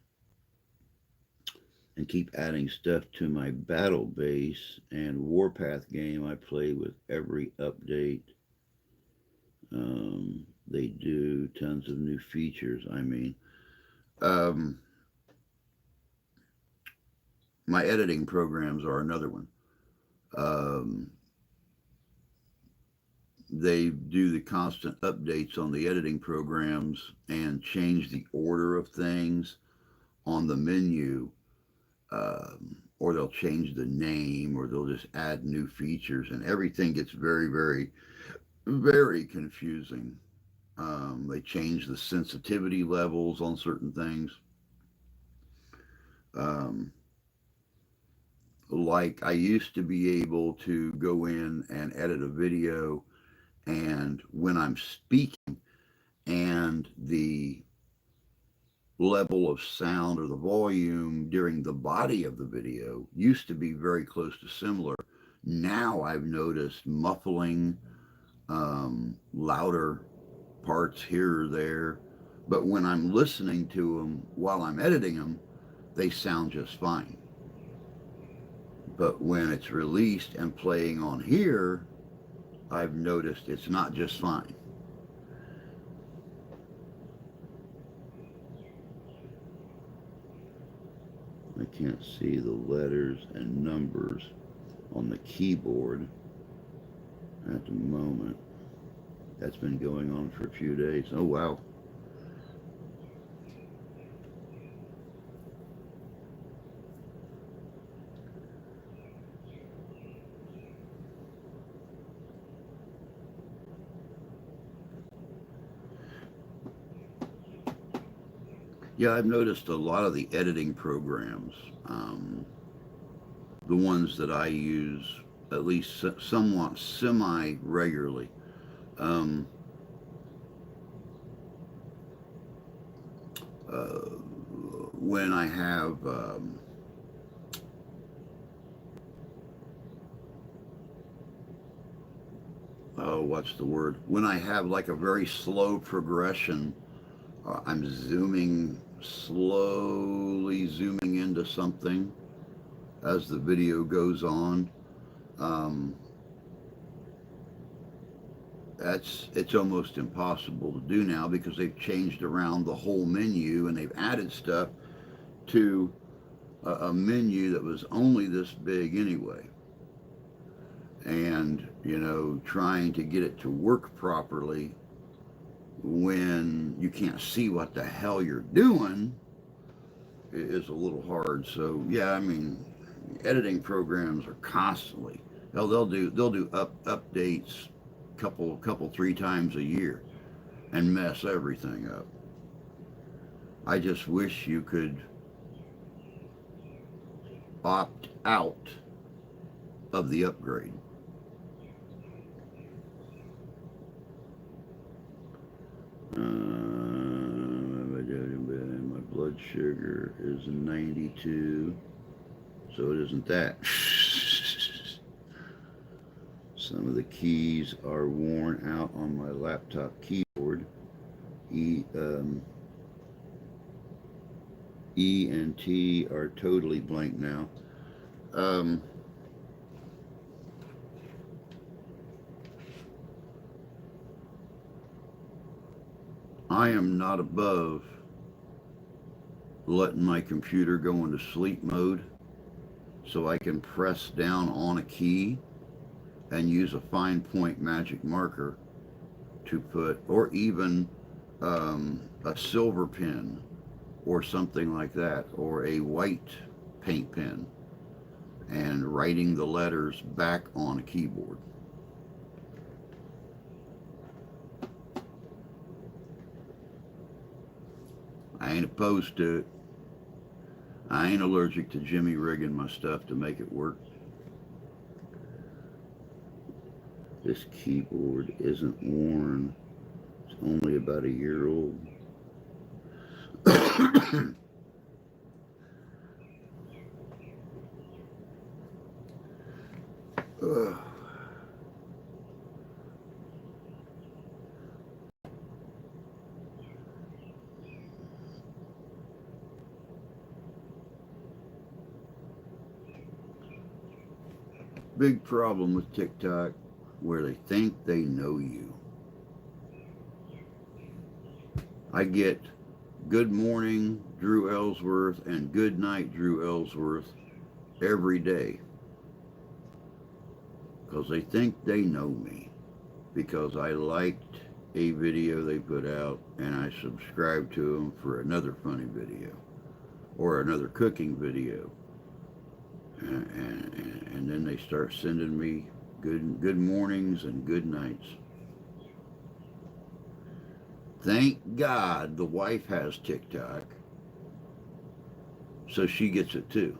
and keep adding stuff to my battle base and warpath game I play with every update. They do tons of new features. I mean, um, my editing programs are another one. Um, they do the constant updates on the editing programs and change the order of things on the menu, or they'll change the name, or they'll just add new features, and everything gets very, very, very confusing. They change the sensitivity levels on certain things. Um, like I used to be able to go in and edit a video, and when I'm speaking and the level of sound or the volume during the body of the video used to be very close to similar. Now I've noticed muffling, louder parts here or there, but when I'm listening to them while I'm editing them, they sound just fine. But when it's released and playing on here, I've noticed it's not just fine. I can't see the letters and numbers on the keyboard at the moment. That's been going on for a few days. Oh, wow. Yeah, I've noticed a lot of the editing programs, the ones that I use at least somewhat semi regularly, um, when I have, oh, what's the word? When I have like a very slow progression, I'm slowly zooming into something as the video goes on. Um, it's almost impossible to do now because they've changed around the whole menu and they've added stuff to a menu that was only this big anyway. And, trying to get it to work properly when you can't see what the hell you're doing is a little hard. So yeah, I mean, editing programs are constantly, they'll do updates couple 3 times a year and mess everything up. I just wish you could opt out of the upgrade. My blood sugar is 92, so it isn't that. Some of the keys are worn out on my laptop keyboard. E and T are totally blank now. I am not above letting my computer go into sleep mode so I can press down on a key and use a fine point magic marker to put, or even a silver pen or something like that, or a white paint pen, and writing the letters back on a keyboard. I ain't opposed to it. I ain't allergic to Jimmy rigging my stuff to make it work. This keyboard isn't worn. It's only about a year old. Big problem with TikTok where they think they know you. I get good morning Drew Ellsworth and good night Drew Ellsworth every day because they think they know me because I liked a video they put out and I subscribed to them for another funny video or another cooking video. And then they start sending me good mornings and good nights. Thank God the wife has TikTok, so she gets it too.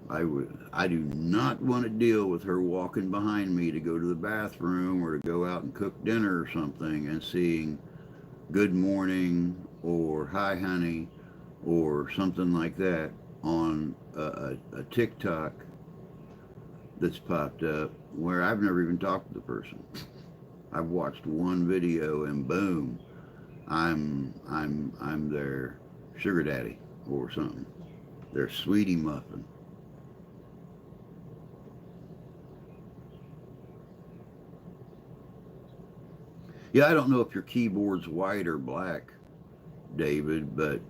I do not want to deal with her walking behind me to go to the bathroom or to go out and cook dinner or something and seeing good morning or hi honey or something like that on a TikTok that's popped up where I've never even talked to the person. I've watched one video and boom, I'm there sugar daddy or something. They're sweetie muffin. Yeah, I don't know if your keyboard's white or black, David, but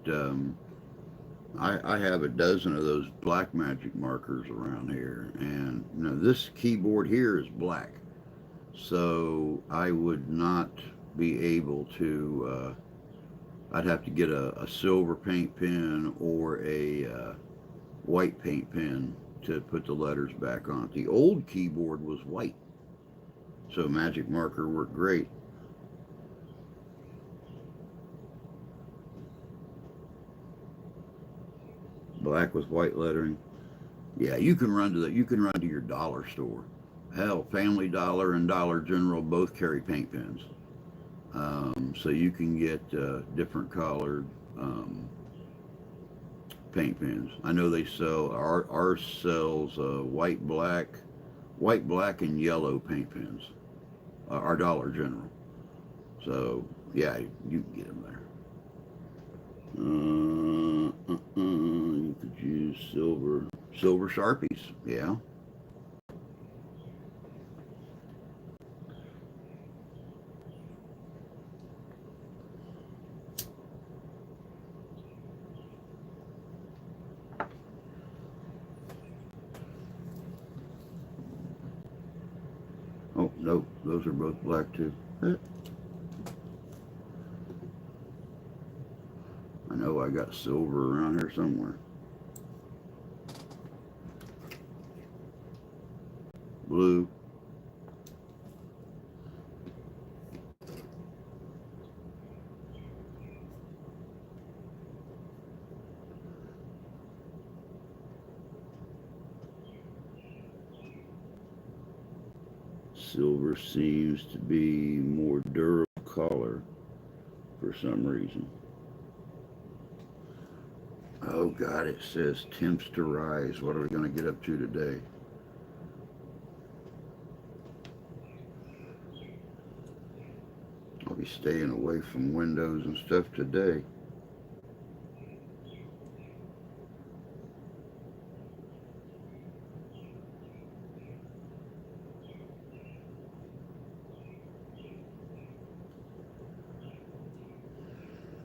I have a dozen of those black magic markers around here, and this keyboard here is black, so I would not be able to. I'd have to get a silver paint pen or a white paint pen to put the letters back on it. The old keyboard was white, so magic marker worked great. Black with white lettering. Yeah, you can run to You can run to your dollar store. Hell, Family Dollar and Dollar General both carry paint pens, so you can get different colored paint pens. I know they sell. Ours sells white, black, and yellow paint pens. Our Dollar General. So yeah, you can get them there. You could use silver Sharpies. Yeah. Oh no, those are both black too. I know I got silver around here somewhere. Blue. Silver seems to be more durable color for some reason. Oh God, it says temps to rise. What are we going to get up to today? I'll be staying away from windows and stuff today.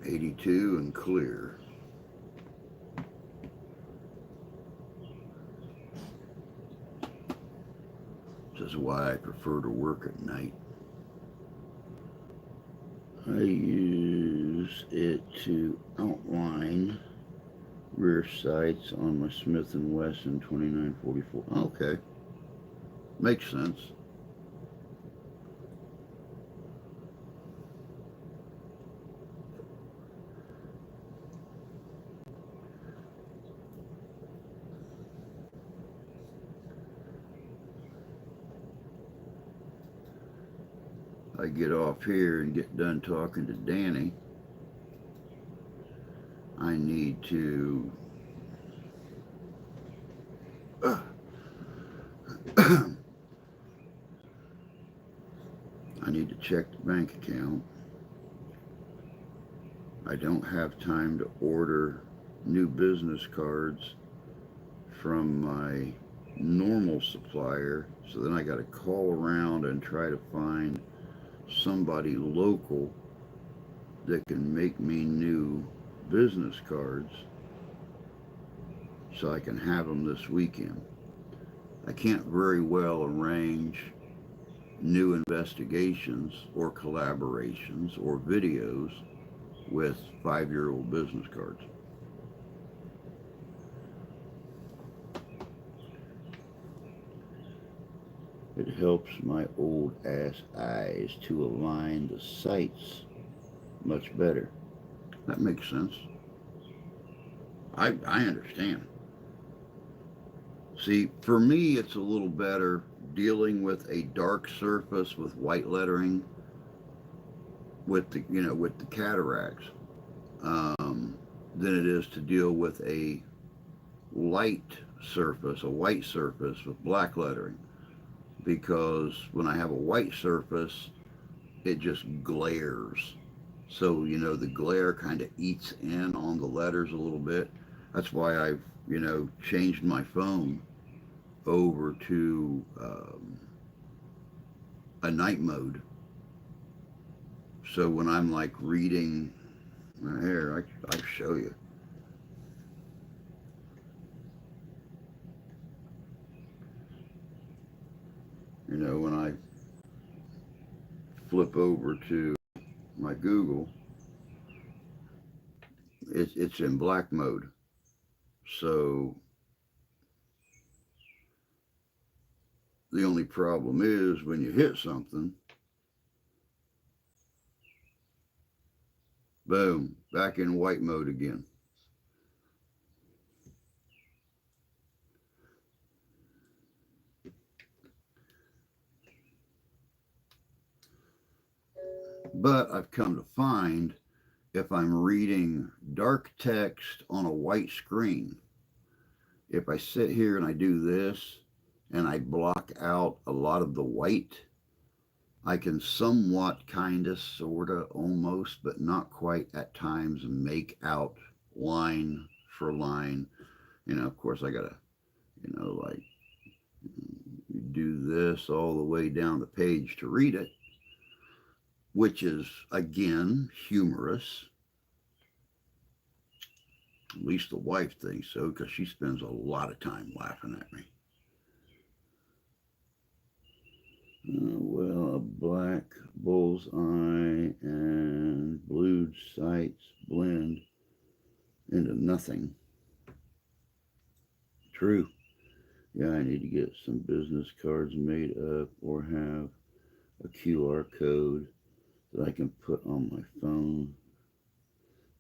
'82 and clear. This is why I prefer to work at night. I use it to outline rear sights on my Smith & Wesson 2944. Okay, makes sense. I get off here and get done talking to Danny. I need to I need to check the bank account. I don't have time to order new business cards from my normal supplier, so then I got to call around and try to find somebody local that can make me new business cards so I can have them this weekend. I can't very well arrange new investigations or collaborations or videos with 5-year-old business cards. It helps my old ass eyes to align the sights much better. That makes sense. I understand. See, for me, it's a little better dealing with a dark surface with white lettering with the cataracts than it is to deal with a light surface, a white surface with black lettering. Because when I have a white surface, it just glares. So, the glare kind of eats in on the letters a little bit. That's why I've, changed my phone over to a night mode. So when I'm like reading, here, I show you. When I flip over to my Google, it's in black mode. So the only problem is when you hit something, boom, back in white mode again. But I've come to find if I'm reading dark text on a white screen, if I sit here and I do this and I block out a lot of the white, I can somewhat, kind of, sort of, almost, but not quite at times make out line for line. Of course, I got to, like do this all the way down the page to read it, which is, again, humorous. At least the wife thinks so because she spends a lot of time laughing at me. Well, a black bullseye and blue sights blend into nothing. True. Yeah, I need to get some business cards made up or have a QR code that I can put on my phone.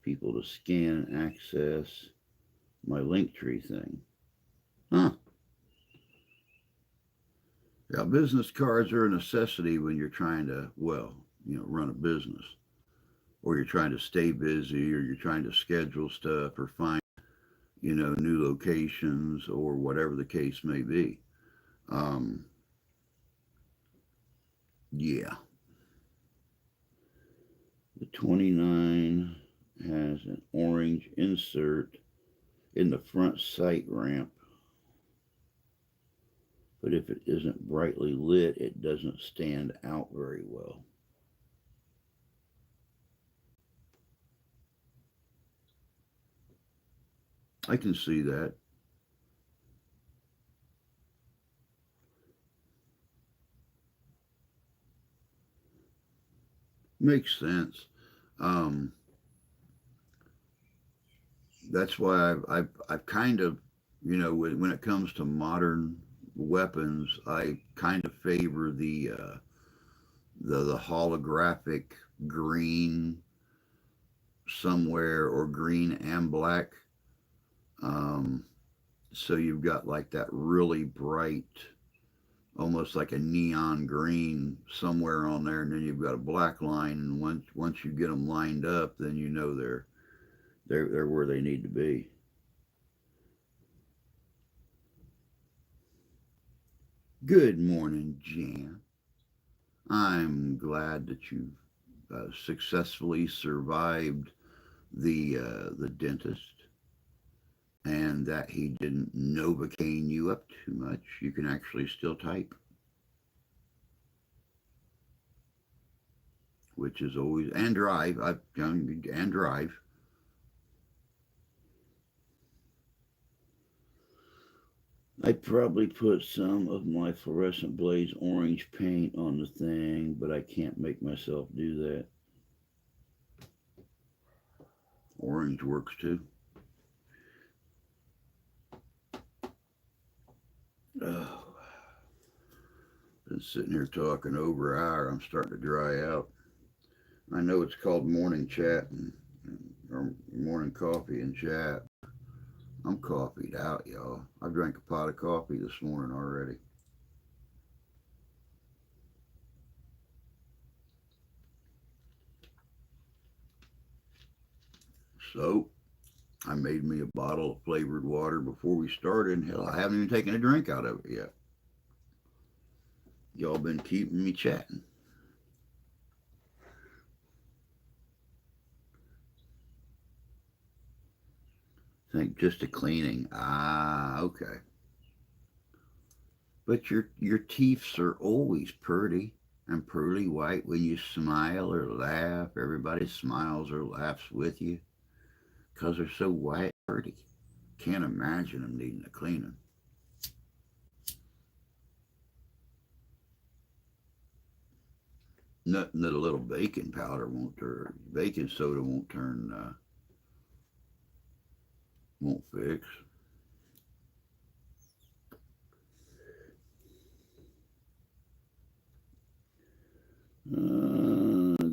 People to scan and access my Linktree thing. Huh. Yeah, business cards are a necessity when you're trying to, well, run a business, or you're trying to stay busy, or you're trying to schedule stuff, or find, new locations, or whatever the case may be. Um, yeah. The 29 has an orange insert in the front sight ramp, but if it isn't brightly lit, it doesn't stand out very well. I can see that. Makes sense. Um, that's why I've kind of, when it comes to modern weapons, I kind of favor the holographic green somewhere, or green and black. Um, so you've got like that really bright, almost like a neon green somewhere on there, and then you've got a black line. And once you get them lined up, then they're where they need to be. Good morning, Jan. I'm glad that you've successfully survived the dentist, and that he didn't novocaine you up too much. You can actually still type, which is always, and drive. I've done and drive. I'd probably put some of my fluorescent blaze orange paint on the thing, but I can't make myself do that. Orange works too. Oh, been sitting here talking over an hour. I'm starting to dry out. I know it's called morning chat or morning coffee and chat. I'm coffeeed out, y'all. I drank a pot of coffee this morning already. So I made me a bottle of flavored water before we started, and hell, I haven't even taken a drink out of it yet. Y'all been keeping me chatting. Think just a cleaning. Ah, okay. But your teeth are always pretty and pearly white when you smile or laugh. Everybody smiles or laughs with you because they're so white and pretty. Can't imagine them needing a cleaning. Nothing that a little baking powder won't turn, baking soda won't fix.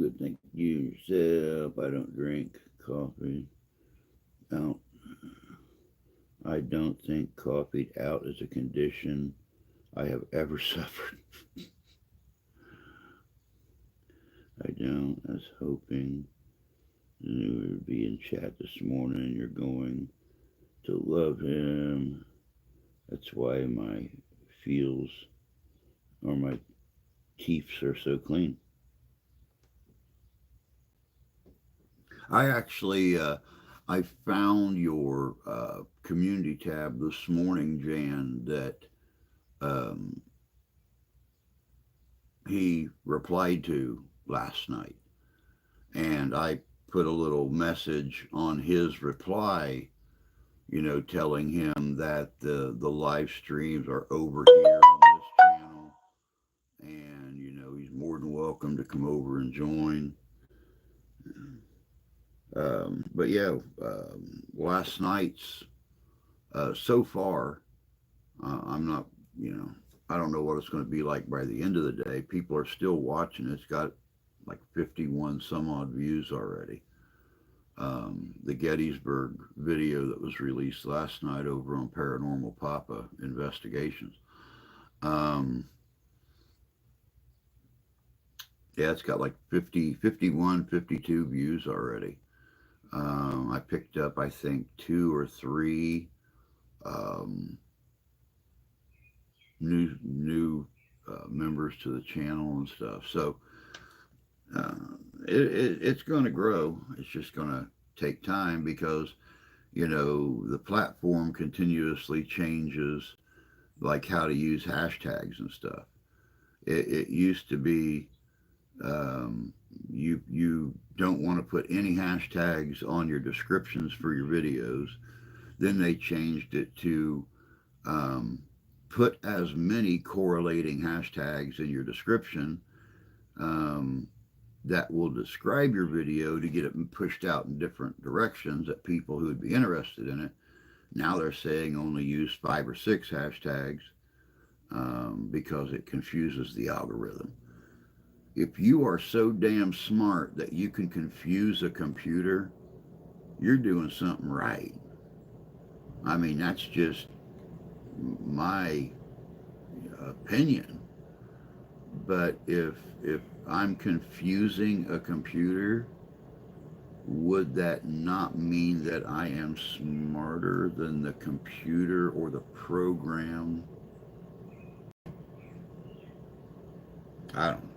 Good thing you yourself. I don't drink coffee. Out. I don't think coffee out is a condition I have ever suffered. I don't. I was hoping you would be in chat this morning. You're going to love him. That's why my feels or my teeth are so clean. I actually I found your community tab this morning, Jan, that um, he replied to last night, and I put a little message on his reply, telling him that the live streams are over here on this channel, and he's more than welcome to come over and join. But yeah, last night's so far, I'm not, I don't know what it's going to be like by the end of the day. People are still watching. It's got like 51 some odd views already. The Gettysburg video that was released last night over on Paranormal Papa Investigations. Um, yeah, it's got like 50, 51, 52 views already. I picked up, I think, two or three um, new members to the channel and stuff. So uh, it's going to grow. It's just going to take time because the platform continuously changes, like how to use hashtags and stuff. It used to be you don't want to put any hashtags on your descriptions for your videos. Then they changed it to um, put as many correlating hashtags in your description um, that will describe your video to get it pushed out in different directions that people who would be interested in it. Now they're saying only use 5 or 6 hashtags because it confuses the algorithm. If you are so damn smart that you can confuse a computer, you're doing something right. I mean, that's just my opinion. But if I'm confusing a computer, would that not mean that I am smarter than the computer or the program? I don't know.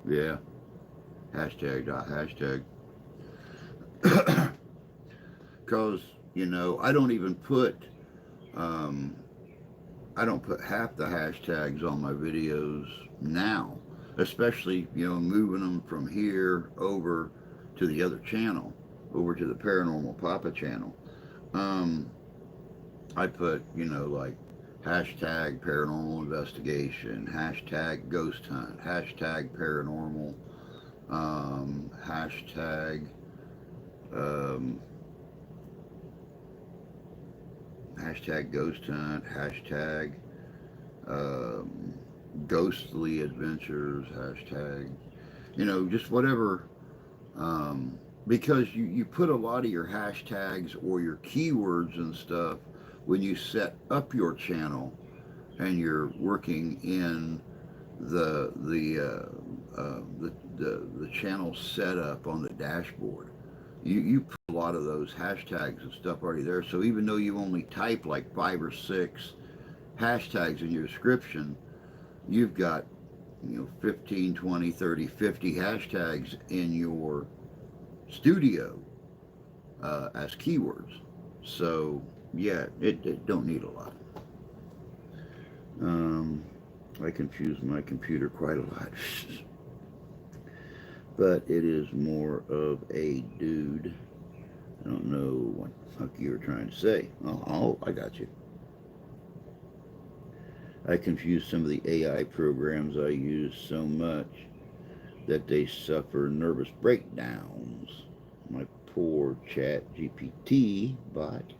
Yeah, hashtag dot hashtag. Because I don't even put um, I don't put half the hashtags on my videos now, especially moving them from here over to the other channel, over to the Paranormal Papa channel. Um, I put like hashtag paranormal investigation, hashtag ghost hunt, hashtag paranormal, hashtag um, hashtag ghost hunt, hashtag um, ghostly adventures, hashtag, just whatever. Because you put a lot of your hashtags or your keywords and stuff when you set up your channel and you're working in the channel setup on the dashboard. You put a lot of those hashtags and stuff already there. So even though you only type like 5 or 6 hashtags in your description, you've got, 15, 20, 30, 50 hashtags in your studio as keywords. So yeah, it don't need a lot. Um, I confuse my computer quite a lot, but it is more of a dude. I don't know what the fuck you were trying to say. Oh, I got you. I confuse some of the AI programs I use so much that they suffer nervous breakdowns. My poor chat GPT bot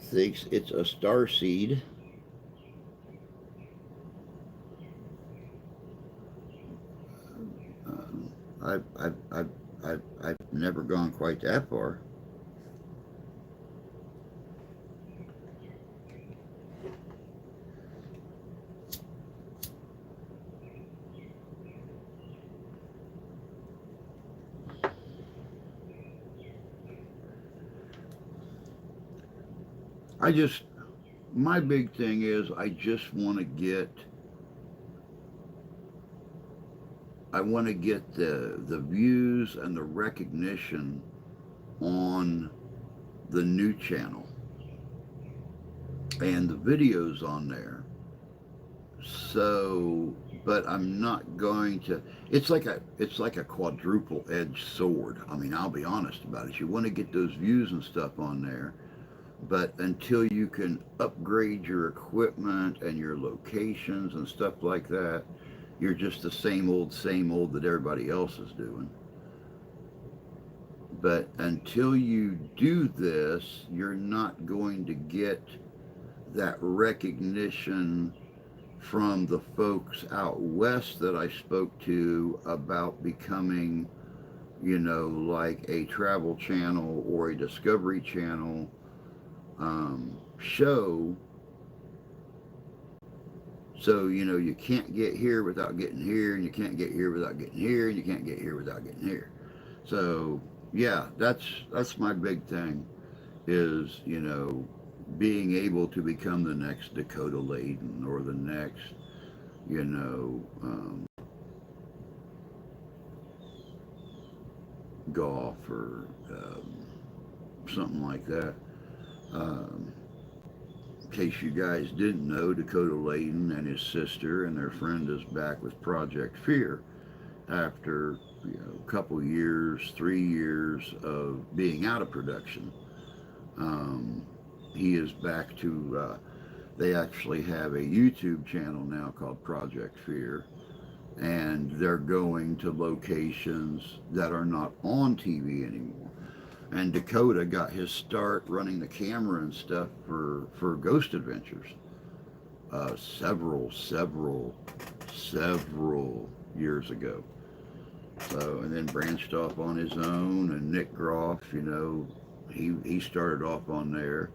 thinks it's a star seed. I've never gone quite that far. I just, my big thing is I just want to get, I want to get the views and the recognition on the new channel and the videos on there. So, but I'm not going to, it's like a quadruple edged sword. I mean, I'll be honest about it. You want to get those views and stuff on there, but until you can upgrade your equipment and your locations and stuff like that, you're just the same old that everybody else is doing. But until you do this, you're not going to get that recognition from the folks out west that I spoke to about becoming, like a travel channel or a discovery channel show. So, you can't get here without getting here, and you can't get here without getting here, and you can't get here without getting here. So, yeah, that's my big thing is, being able to become the next Dakota Layden or the next, you know, um, golf or something like that. Um, in case you guys didn't know, Dakota Layden and his sister and their friend is back with Project Fear after a couple years, 3 years of being out of production. Um, he is back to. They actually have a YouTube channel now called Project Fear, and they're going to locations that are not on TV anymore. And Dakota got his start running the camera and stuff for Ghost Adventures several years ago. So, and then branched off on his own. And Nick Groff, he started off on there.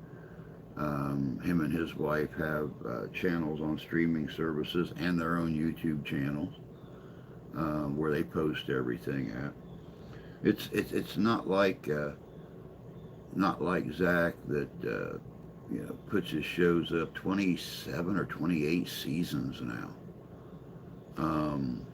Him and his wife have channels on streaming services and their own YouTube channels where they post everything at. It's not like Zach that puts his shows up 27 or 28 seasons now. Um,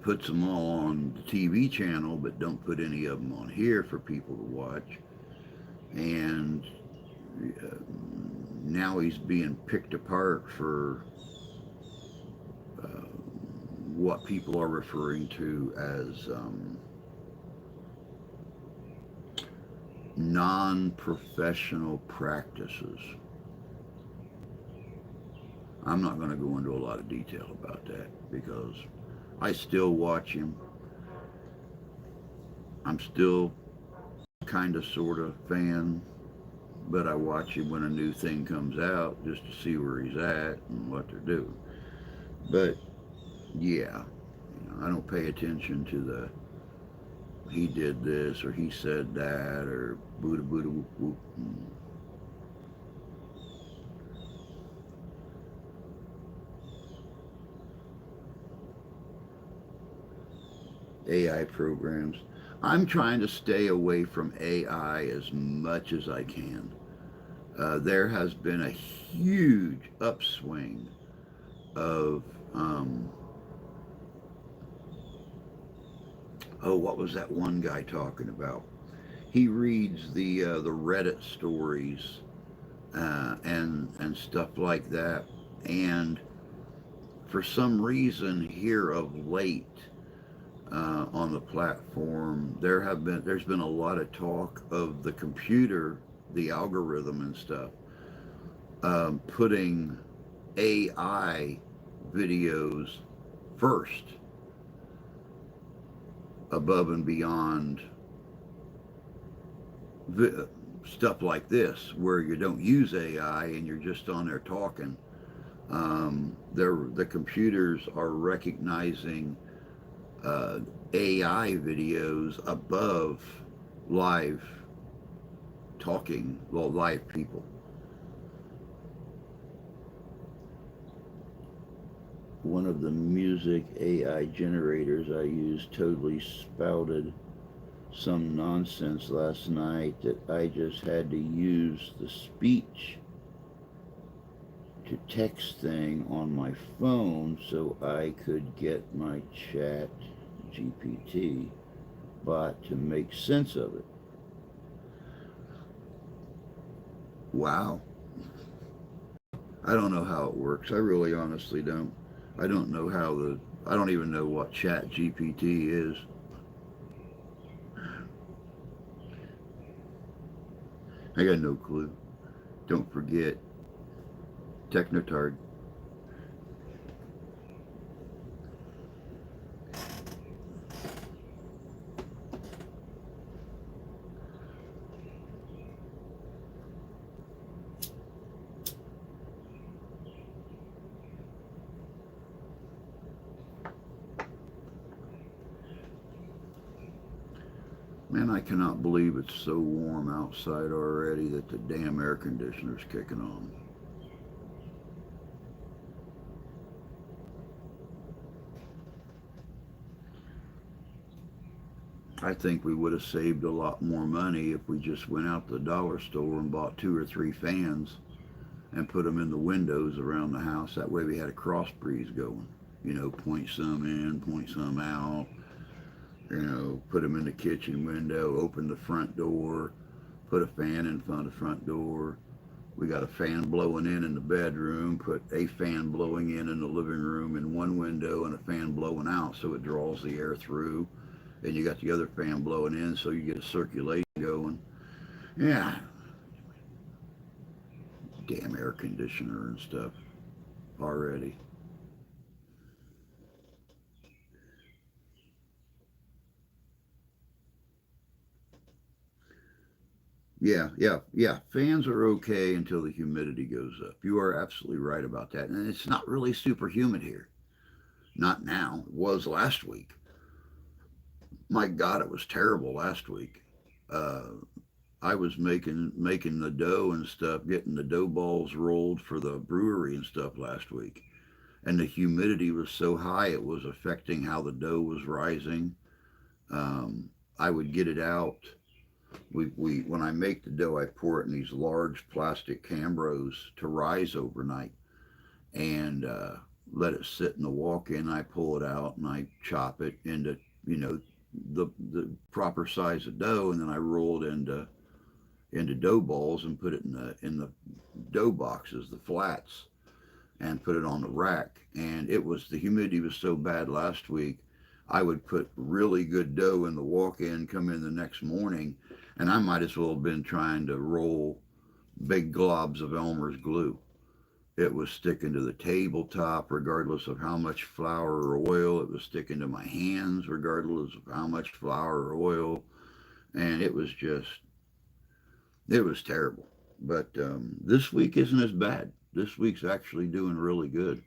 puts them all on the TV channel, but don't put any of them on here for people to watch. And uh, now he's being picked apart for what people are referring to as non-professional practices. I'm not going to go into a lot of detail about that because I still watch him. I'm still kind of sort of fan, but I watch him when a new thing comes out just to see where he's at and what they're doing. But yeah, I don't pay attention to the he did this or he said that or Buddha Buddha whoop whoop. AI programs. I'm trying to stay away from AI as much as I can. There has been a huge upswing of, um, oh, what was that one guy talking about? He reads the Reddit stories and stuff like that, and for some reason here of late on the platform, there's been a lot of talk of the computer, the algorithm and stuff, putting AI videos first, above and beyond vi- stuff like this, where you don't use AI and you're just on there talking. The computers are recognizing uh, AI videos above live talking, well, live people. One of the music AI generators I use totally spouted some nonsense last night that I just had to use the speech to text thing on my phone so I could get my chat GPT bot to make sense of it. Wow. I don't know how it works. I really honestly don't. I don't know how the I don't even know what chat GPT is. I got no clue. Don't forget Technotard. Man, I cannot believe it's so warm outside already that the damn air conditioner's kicking on. I think we would have saved a lot more money if we just went out to the dollar store and bought two or three fans and put them in the windows around the house. That way we had a cross breeze going. You know, point some in, point some out. You know, put them in the kitchen window, open the front door, put a fan in front of the front door. We got a fan blowing in the bedroom, put a fan blowing in the living room in one window and a fan blowing out so it draws the air through. And you got the other fan blowing in so you get a circulation going. Yeah, damn air conditioner and stuff already. Yeah. Fans are okay until the humidity goes up. You are absolutely right about that. And it's not really super humid here. Not now. It was last week. My God, it was terrible last week. Uh, I was making the dough and stuff, getting the dough balls rolled for the brewery and stuff last week, and the humidity was so high it was affecting how the dough was rising. Um, I would get it out. We when I make the dough, I pour it in these large plastic Cambros to rise overnight, and let it sit in the walk-in. I pull it out and I chop it into you know the proper size of dough, and then I roll it into dough balls and put it in the dough boxes, the flats, and put it on the rack. And it was the humidity was so bad last week. I would put really good dough in the walk-in, come in the next morning, and I might as well have been trying to roll big globs of Elmer's glue. It was sticking to the tabletop regardless of how much flour or oil. It was sticking to my hands regardless of how much flour or oil. And it was terrible. But this week isn't as bad. This week's actually doing really good.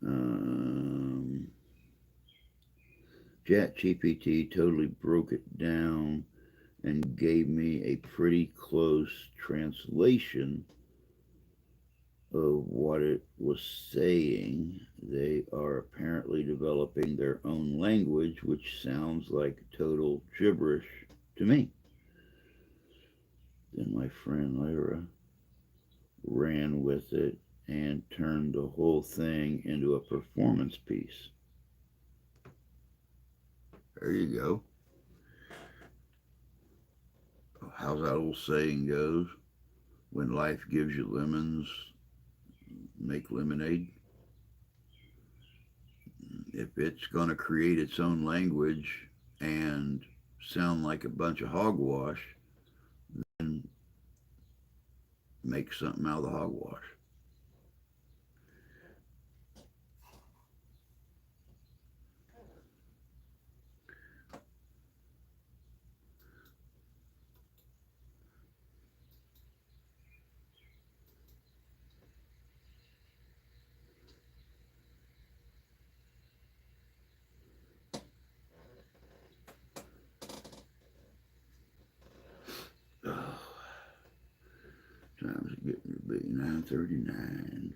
Um, Chat GPT totally broke it down and gave me a pretty close translation of what it was saying. They are apparently developing their own language, which sounds like total gibberish to me. Then my friend Lyra ran with it and turned the whole thing into a performance piece. There you go. How's that old saying goes? When life gives you lemons, make lemonade. If it's going to create its own language and sound like a bunch of hogwash, then make something out of the hogwash. Oh, time's getting to be 9:39.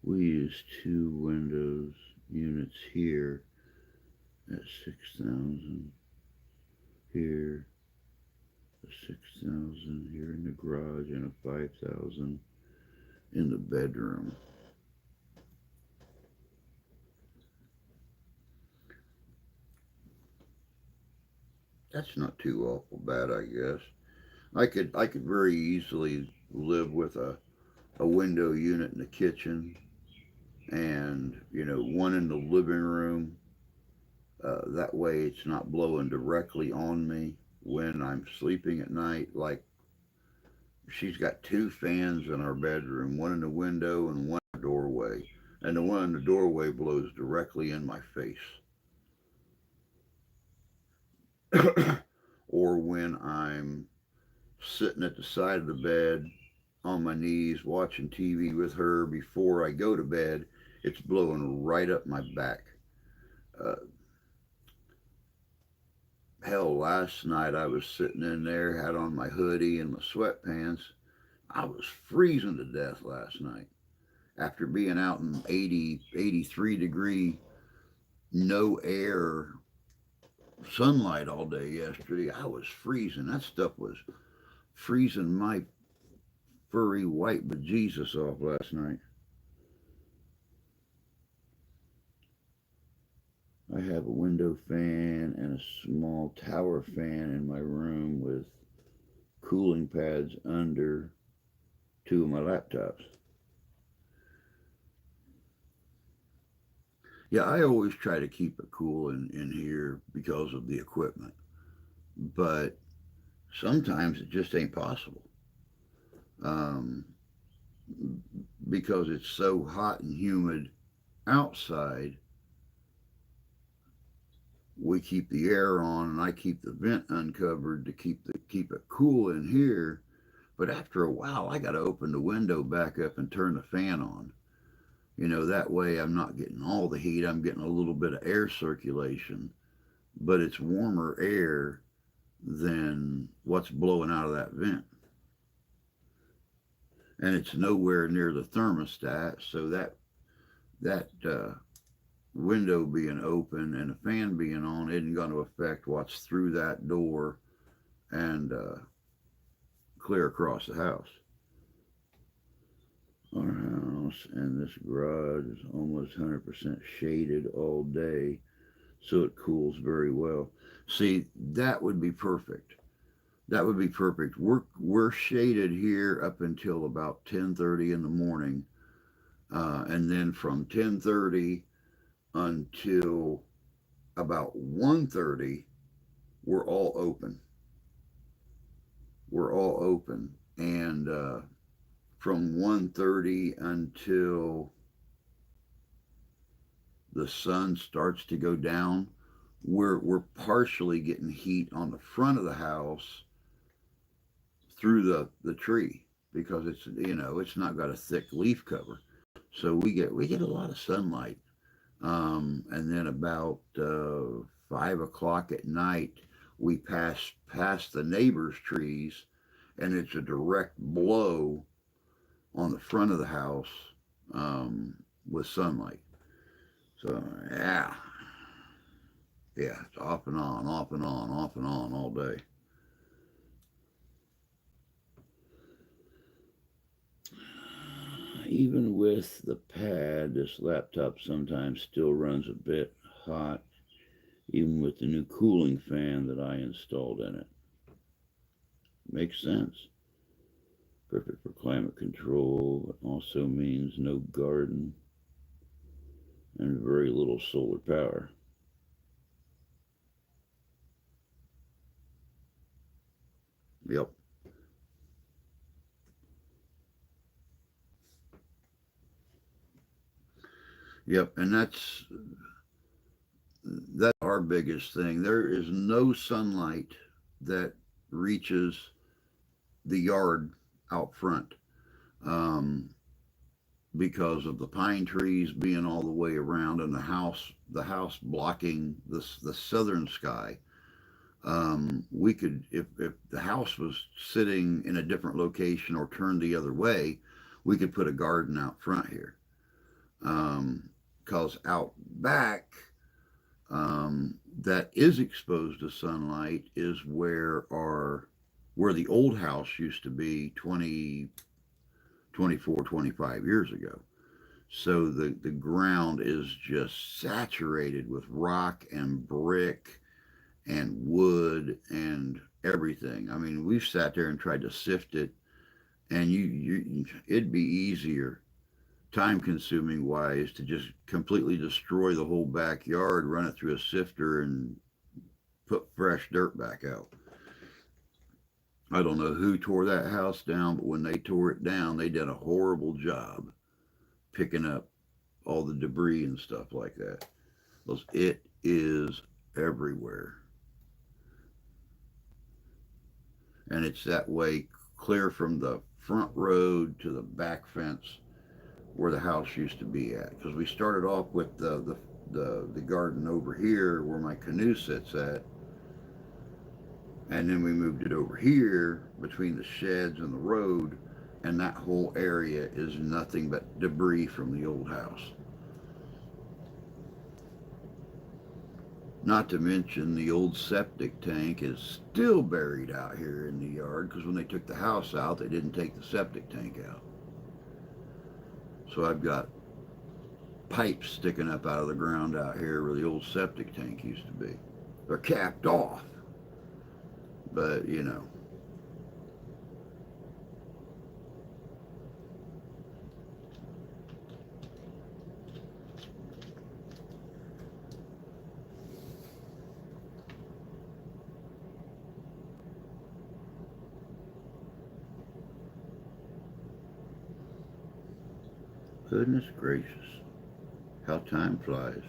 We use two windows units here at 6,000. Here, a 6,000 here in the garage, and a 5,000 in the bedroom. That's not too awful bad, I guess. I could very easily live with a window unit in the kitchen and one in the living room. That way, it's not blowing directly on me when I'm sleeping at night. Like she's got two fans in our bedroom, one in the window and one in the doorway, and the one in the doorway blows directly in my face. Or when I'm sitting at the side of the bed on my knees watching TV with her before I go to bed, it's blowing right up my back. Uh, Hell, last night I was sitting in there, had on my hoodie and my sweatpants. I was freezing to death last night after being out in 80, 83-degree, no air sunlight all day yesterday. I was freezing. That stuff was freezing my furry white bejesus off last night. I have a window fan and a small tower fan in my room with cooling pads under two of my laptops. Yeah, I always try to keep it cool in here because of the equipment, but sometimes it just ain't possible. Um, because it's so hot and humid outside, we keep the air on and I keep the vent uncovered to keep it cool in here. But after a while, I got to open the window back up and turn the fan on. That way I'm not getting all the heat. I'm getting a little bit of air circulation, but it's warmer air than what's blowing out of that vent. And it's nowhere near the thermostat, so that window being open and the fan being on isn't going to affect what's through that door and clear across the house. Our house and this garage is almost 100% shaded all day, so it cools very well. See, that would be perfect. That would be perfect. We're shaded here up until about 10:30 in the morning, and then from 10:30 until about 1:30, we're all open. We're all open, and from 1:30 until the sun starts to go down, we're partially getting heat on the front of the house through the tree because it's not got a thick leaf cover, so we get a lot of sunlight. And then about 5 o'clock at night, we pass past the neighbors' trees, and it's a direct blow on the front of the house with sunlight. So yeah, yeah, it's off and on, off and on, off and on all day. Even with the pad, this laptop sometimes still runs a bit hot, even with the new cooling fan that I installed in it. Makes sense. Perfect for climate control, but also means no garden and very little solar power. Yep. Yep. And that's our biggest thing. There is no sunlight that reaches the yard out front. Um, because of the pine trees being all the way around and the house blocking the southern sky. We could, if the house was sitting in a different location or turned the other way, we could put a garden out front here. Because out back, that is exposed to sunlight is where the old house used to be 20, 24, 25 years ago. So the ground is just saturated with rock and brick and wood and everything. I mean, we've sat there and tried to sift it, and it'd be easier, time consuming wise, to just completely destroy the whole backyard, run it through a sifter, and put fresh dirt back out. I don't know who tore that house down, but when they tore it down, they did a horrible job picking up all the debris and stuff like that. Because it is everywhere. And it's that way clear from the front road to the back fence where the house used to be at. Because we started off with the garden over here where my canoe sits at, and then we moved it over here between the sheds and the road, and that whole area is nothing but debris from the old house. Not to mention the old septic tank is still buried out here in the yard because when they took the house out, they didn't take the septic tank out. So I've got pipes sticking up out of the ground out here where the old septic tank used to be. They're capped off, but goodness gracious, how time flies.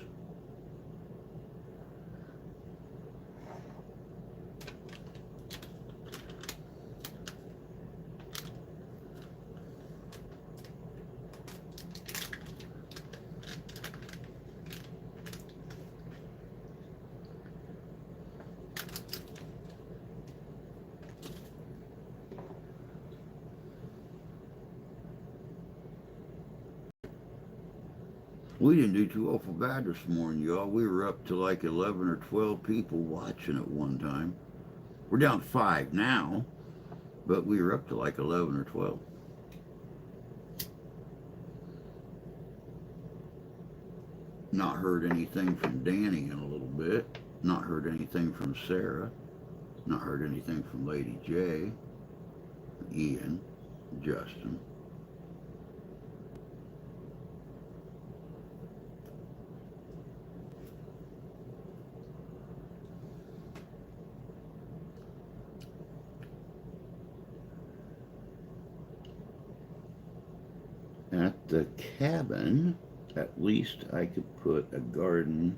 We didn't do too awful bad this morning, y'all. We were up to like 11 or 12 people watching at one time. We're down to 5 now, but we were up to like 11 or 12. Not heard anything from Danny in a little bit. Not heard anything from Sarah. Not heard anything from Lady J, Ian, Justin. At the cabin, at least I could put a garden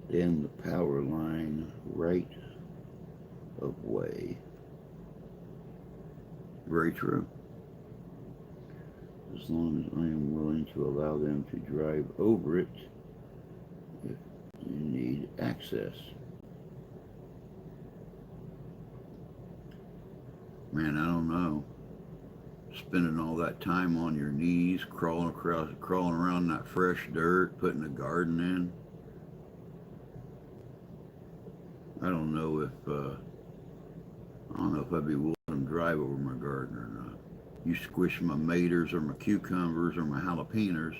in the power line right of way. Very true. As long as I am willing to allow them to drive over it if you need access. Man, I don't know. spending all that time on your knees, crawling around in that fresh dirt, putting a garden in. I don't know if I'd be willing to drive over my garden or not. You squish my maters or my cucumbers or my jalapenos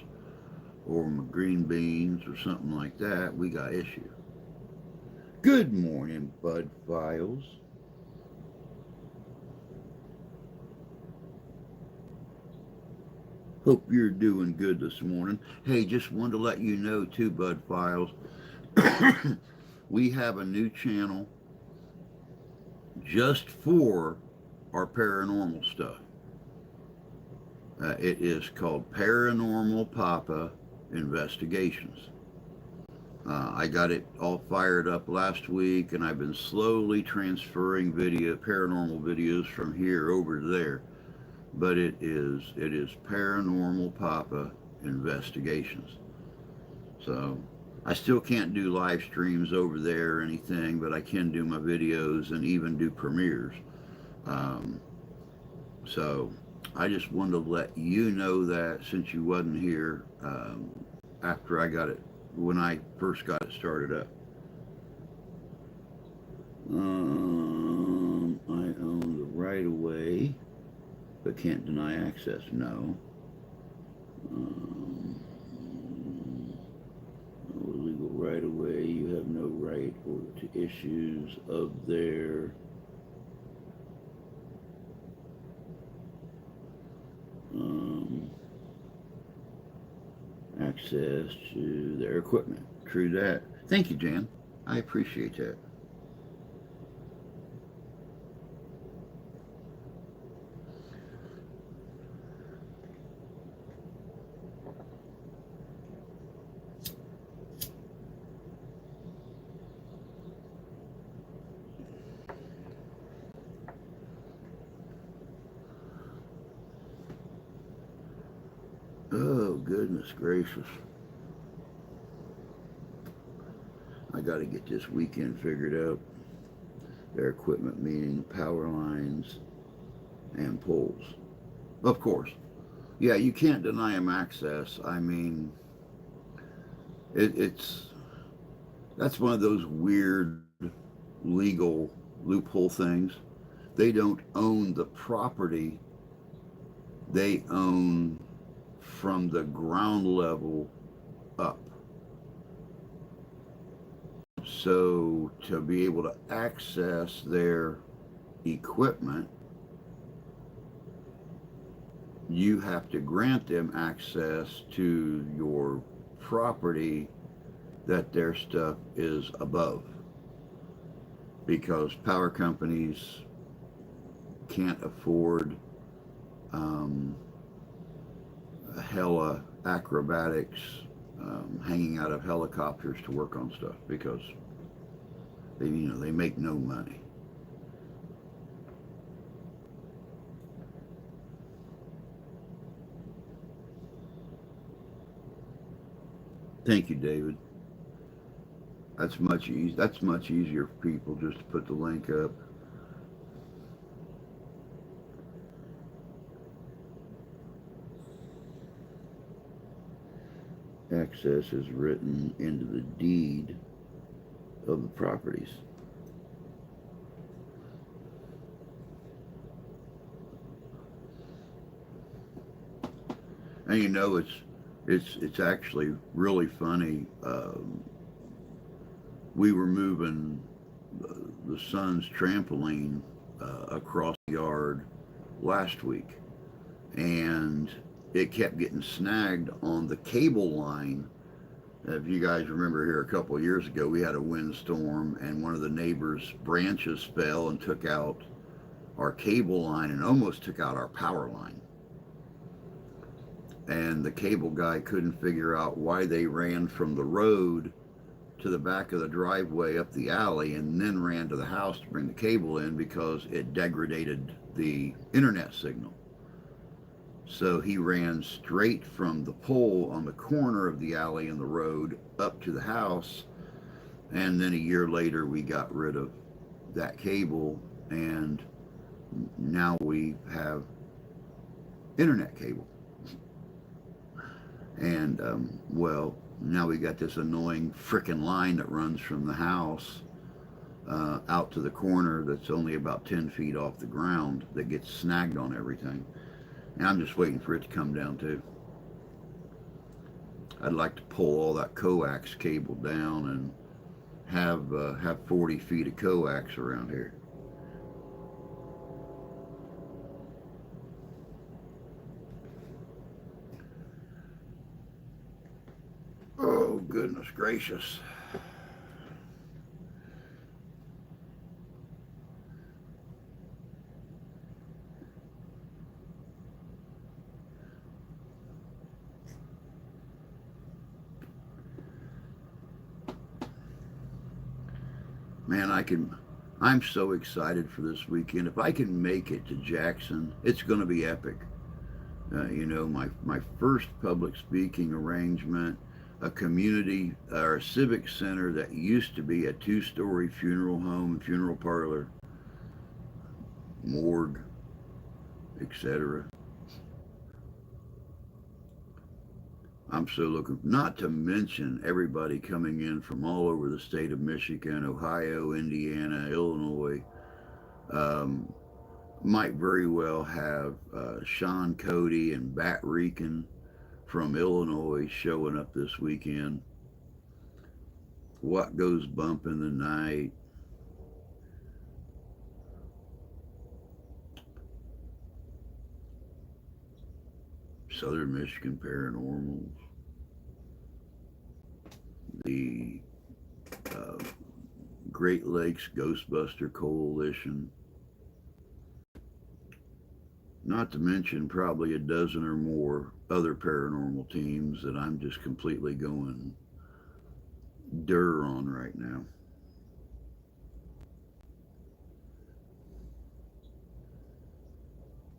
or my green beans or something like that, we got issue. Good morning, Bud Files. Hope you're doing good this morning. Hey, just wanted to let you know too, Bud Files, we have a new channel just for our paranormal stuff. It is called Paranormal Papa Investigations. I got it all fired up last week, and I've been slowly transferring paranormal videos from here over to there. But it is Paranormal Papa Investigations. So I still can't do live streams over there or anything, but I can do my videos and even do premieres. So I just wanted to let you know that, since you wasn't here after I got it, when I first got it started up. I own the right of way, but can't deny access. No. Legal right of way. You have no right or to issues of their access to their equipment. True that. Thank you, Jan. I appreciate that. Oh, goodness gracious. I got to get this weekend figured out. Their equipment, meaning power lines and poles. Of course. Yeah, you can't deny them access. I mean, that's one of those weird legal loophole things. They don't own the property. They own from the ground level up. So to be able to access their equipment, you have to grant them access to your property that their stuff is above, because power companies can't afford hella acrobatics, hanging out of helicopters to work on stuff, because they make no money. Thank you, David. That's much easier for people just to put the link up. Access is written into the deed of the properties. And it's actually really funny. We were moving the son's trampoline across the yard last week, and it kept getting snagged on the cable line. If you guys remember, here a couple of years ago, we had a windstorm, and one of the neighbors' branches fell and took out our cable line and almost took out our power line. And the cable guy couldn't figure out why they ran from the road to the back of the driveway up the alley and then ran to the house to bring the cable in, because it degraded the internet signal. So he ran straight from the pole on the corner of the alley and the road up to the house, and then a year later we got rid of that cable, and now we have internet cable. And, well, now we got this annoying frickin' line that runs from the house out to the corner that's only about 10 feet off the ground that gets snagged on everything. And I'm just waiting for it to come down too. I'd like to pull all that coax cable down and have 40 feet of coax around here. Oh, goodness gracious. Man, I'm so excited for this weekend. If I can make it to Jackson, it's going to be epic. My first public speaking arrangement, a community or a civic center that used to be a 2-story funeral home, funeral parlor, morgue, etc. I'm so looking, not to mention everybody coming in from all over the state of Michigan, Ohio, Indiana, Illinois. Um, might very well have Sean Cody and Bat Rican from Illinois showing up this weekend. What goes bump in the night? Southern Michigan Paranormals, the uh, Great Lakes Ghostbuster Coalition, not to mention probably a dozen or more other paranormal teams that I'm just completely going on right now.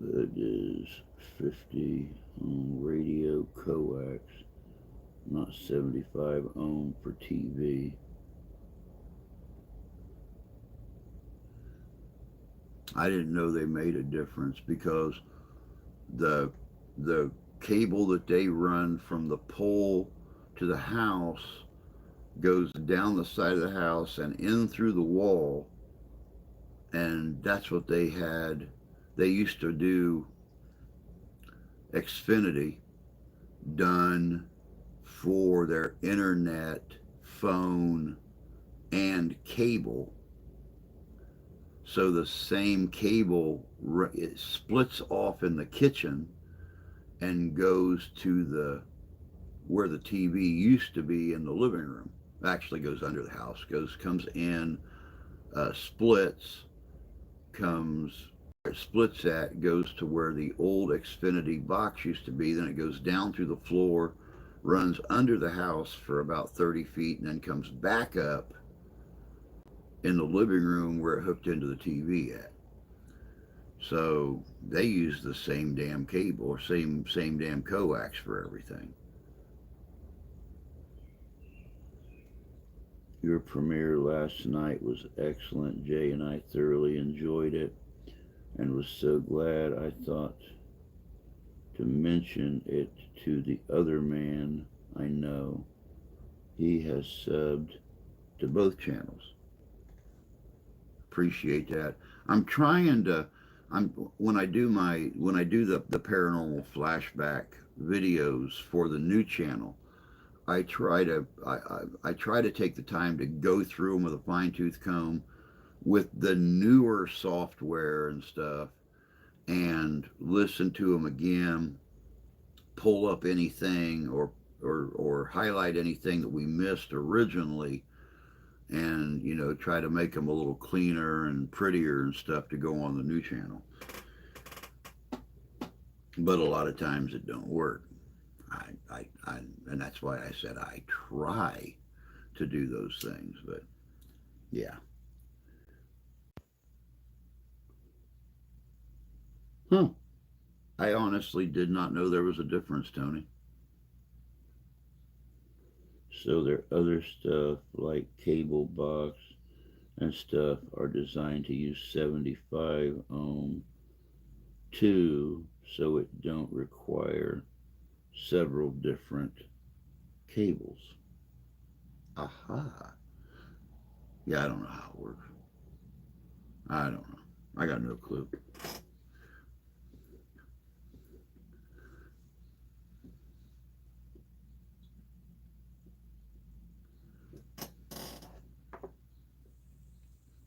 That is 50 on radio coax, not 75 ohm for TV. I didn't know they made a difference because the the cable that they run from the pole to the house goes down the side of the house and in through the wall, and that's what they had. They used to do Xfinity done for their internet, phone, and cable. So the same cable it splits off in the kitchen and goes to the where the TV used to be in the living room. Actually goes under the house, comes in, splits, comes it splits at goes to where the old Xfinity box used to be. Then it goes down through the floor, runs under the house for about 30 feet, and then comes back up in the living room where it hooked into the TV at. So they use the same damn cable or same damn coax for everything. Your premiere last night was excellent. Jay and I thoroughly enjoyed it and was so glad I thought to mention it to the other man I know. He has subbed to both channels. Appreciate that. I'm trying to I'm when I do the paranormal flashback videos for the new channel, I try to take the time to go through them with a fine tooth comb with the newer software and stuff and listen to them again, pull up anything or highlight anything that we missed originally, and try to make them a little cleaner and prettier and stuff to go on the new channel. But a lot of times it don't work. And that's why I said I try to do those things. But yeah. Huh. I honestly did not know there was a difference, Tony. So their other stuff like cable box and stuff are designed to use 75 ohm two so it don't require several different cables. Aha. Yeah, I don't know how it works. I don't know. I got no clue.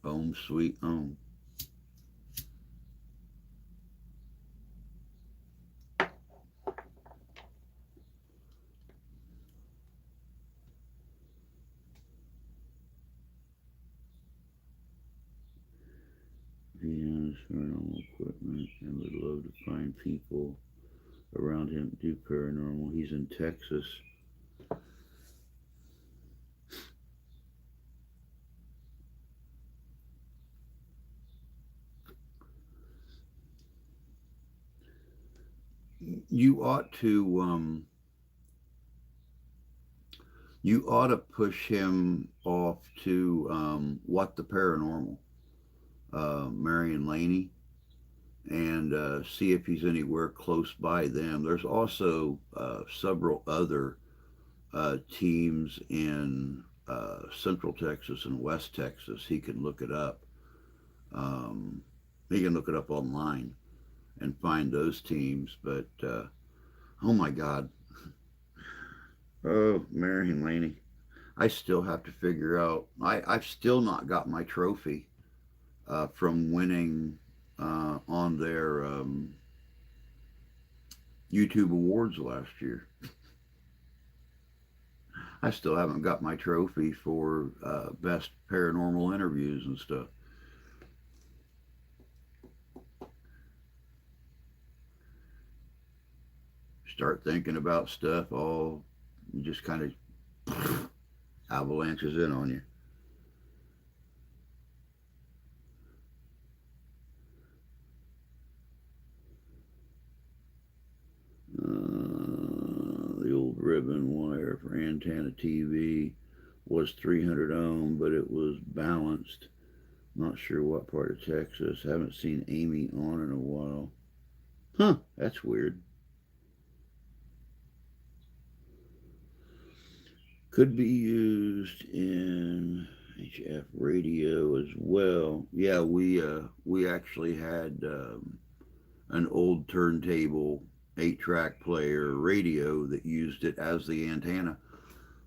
Home sweet home. He has paranormal equipment and would love to find people around him to do paranormal. He's in Texas. You ought to push him off to What the Paranormal, Marion Laney, and see if he's anywhere close by them. There's also several other teams in Central Texas and West Texas. He can look it up. Um, he can look it up online and find those teams. But oh my God, oh Marion Laney, I still have to figure out. I've still not got my trophy from winning on their YouTube awards last year. I still haven't got my trophy for best paranormal interviews and stuff. Start thinking about stuff, all just kind of avalanches in on you. The old ribbon wire for antenna TV was 300 ohm, but it was balanced. Not sure what part of Texas. Haven't seen Amy on in a while. Huh, that's weird. Could be used in HF radio as well. Yeah, we actually had an old turntable 8-track player radio that used it as the antenna.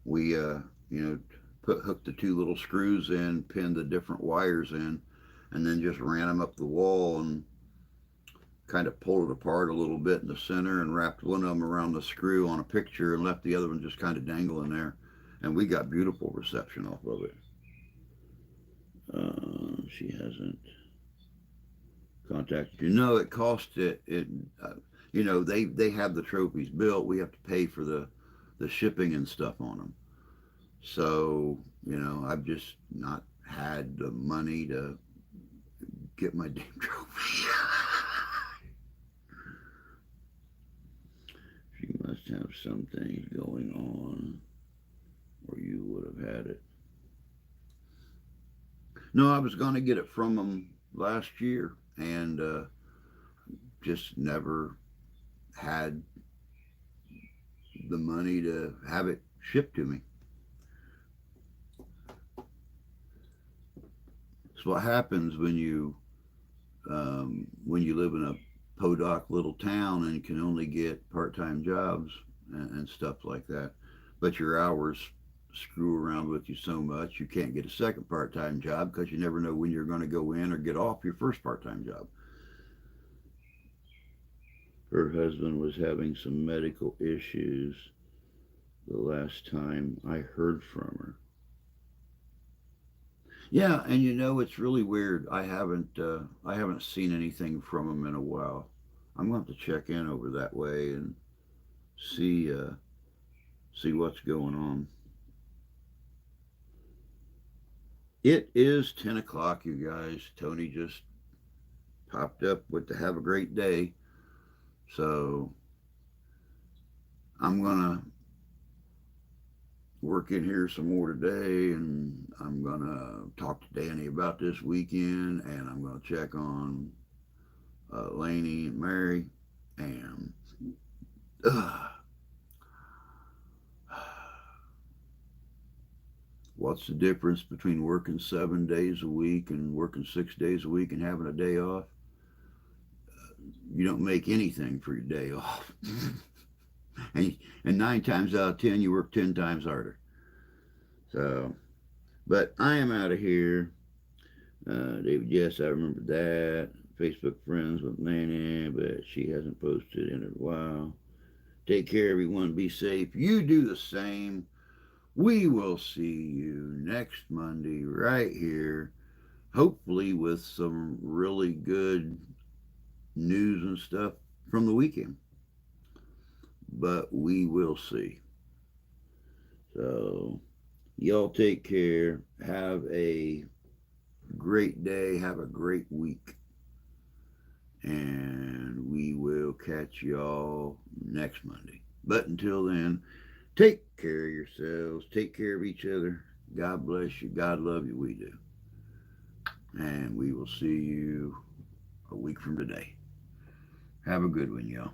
We you know hooked the two little screws in, pinned the different wires in, and then just ran them up the wall and kind of pulled it apart a little bit in the center and wrapped one of them around the screw on a picture and left the other one just kind of dangling there. And we got beautiful reception off of it. She hasn't contacted you. No, it cost it. They have the trophies built. We have to pay for the shipping and stuff on them. So I've just not had the money to get my damn trophy. She must have some things going on, or you would have had it. No, I was going to get it from them last year, and just never had the money to have it shipped to me. It's what happens when you live in a podunk little town and can only get part-time jobs and stuff like that. But your hours screw around with you so much you can't get a second part-time job because you never know when you're going to go in or get off your first part-time job. Her husband was having some medical issues the last time I heard from her. Yeah, and it's really weird. I haven't seen anything from him in a while. I'm going to have to check in over that way and see see what's going on. It is 10 o'clock, you guys. Tony just popped up with the have a great day. So I'm going to work in here some more today, and I'm going to talk to Danny about this weekend, and I'm going to check on Laney and Mary. And uh, what's the difference between working 7 days a week and working 6 days a week and having a day off? You don't make anything for your day off. and, and 9 times out of 10, you work 10 times harder. So, but I am out of here. David, yes, I remember that. Facebook friends with Nana, but she hasn't posted in a while. Take care, everyone. Be safe. You do the same. We will see you next Monday right here, hopefully with some really good news and stuff from the weekend. But we will see. So, y'all take care. Have a great day. Have a great week. And we will catch y'all next Monday. But until then, take care of yourselves. Take care of each other. God bless you. God love you. We do. And we will see you a week from today. Have a good one, y'all.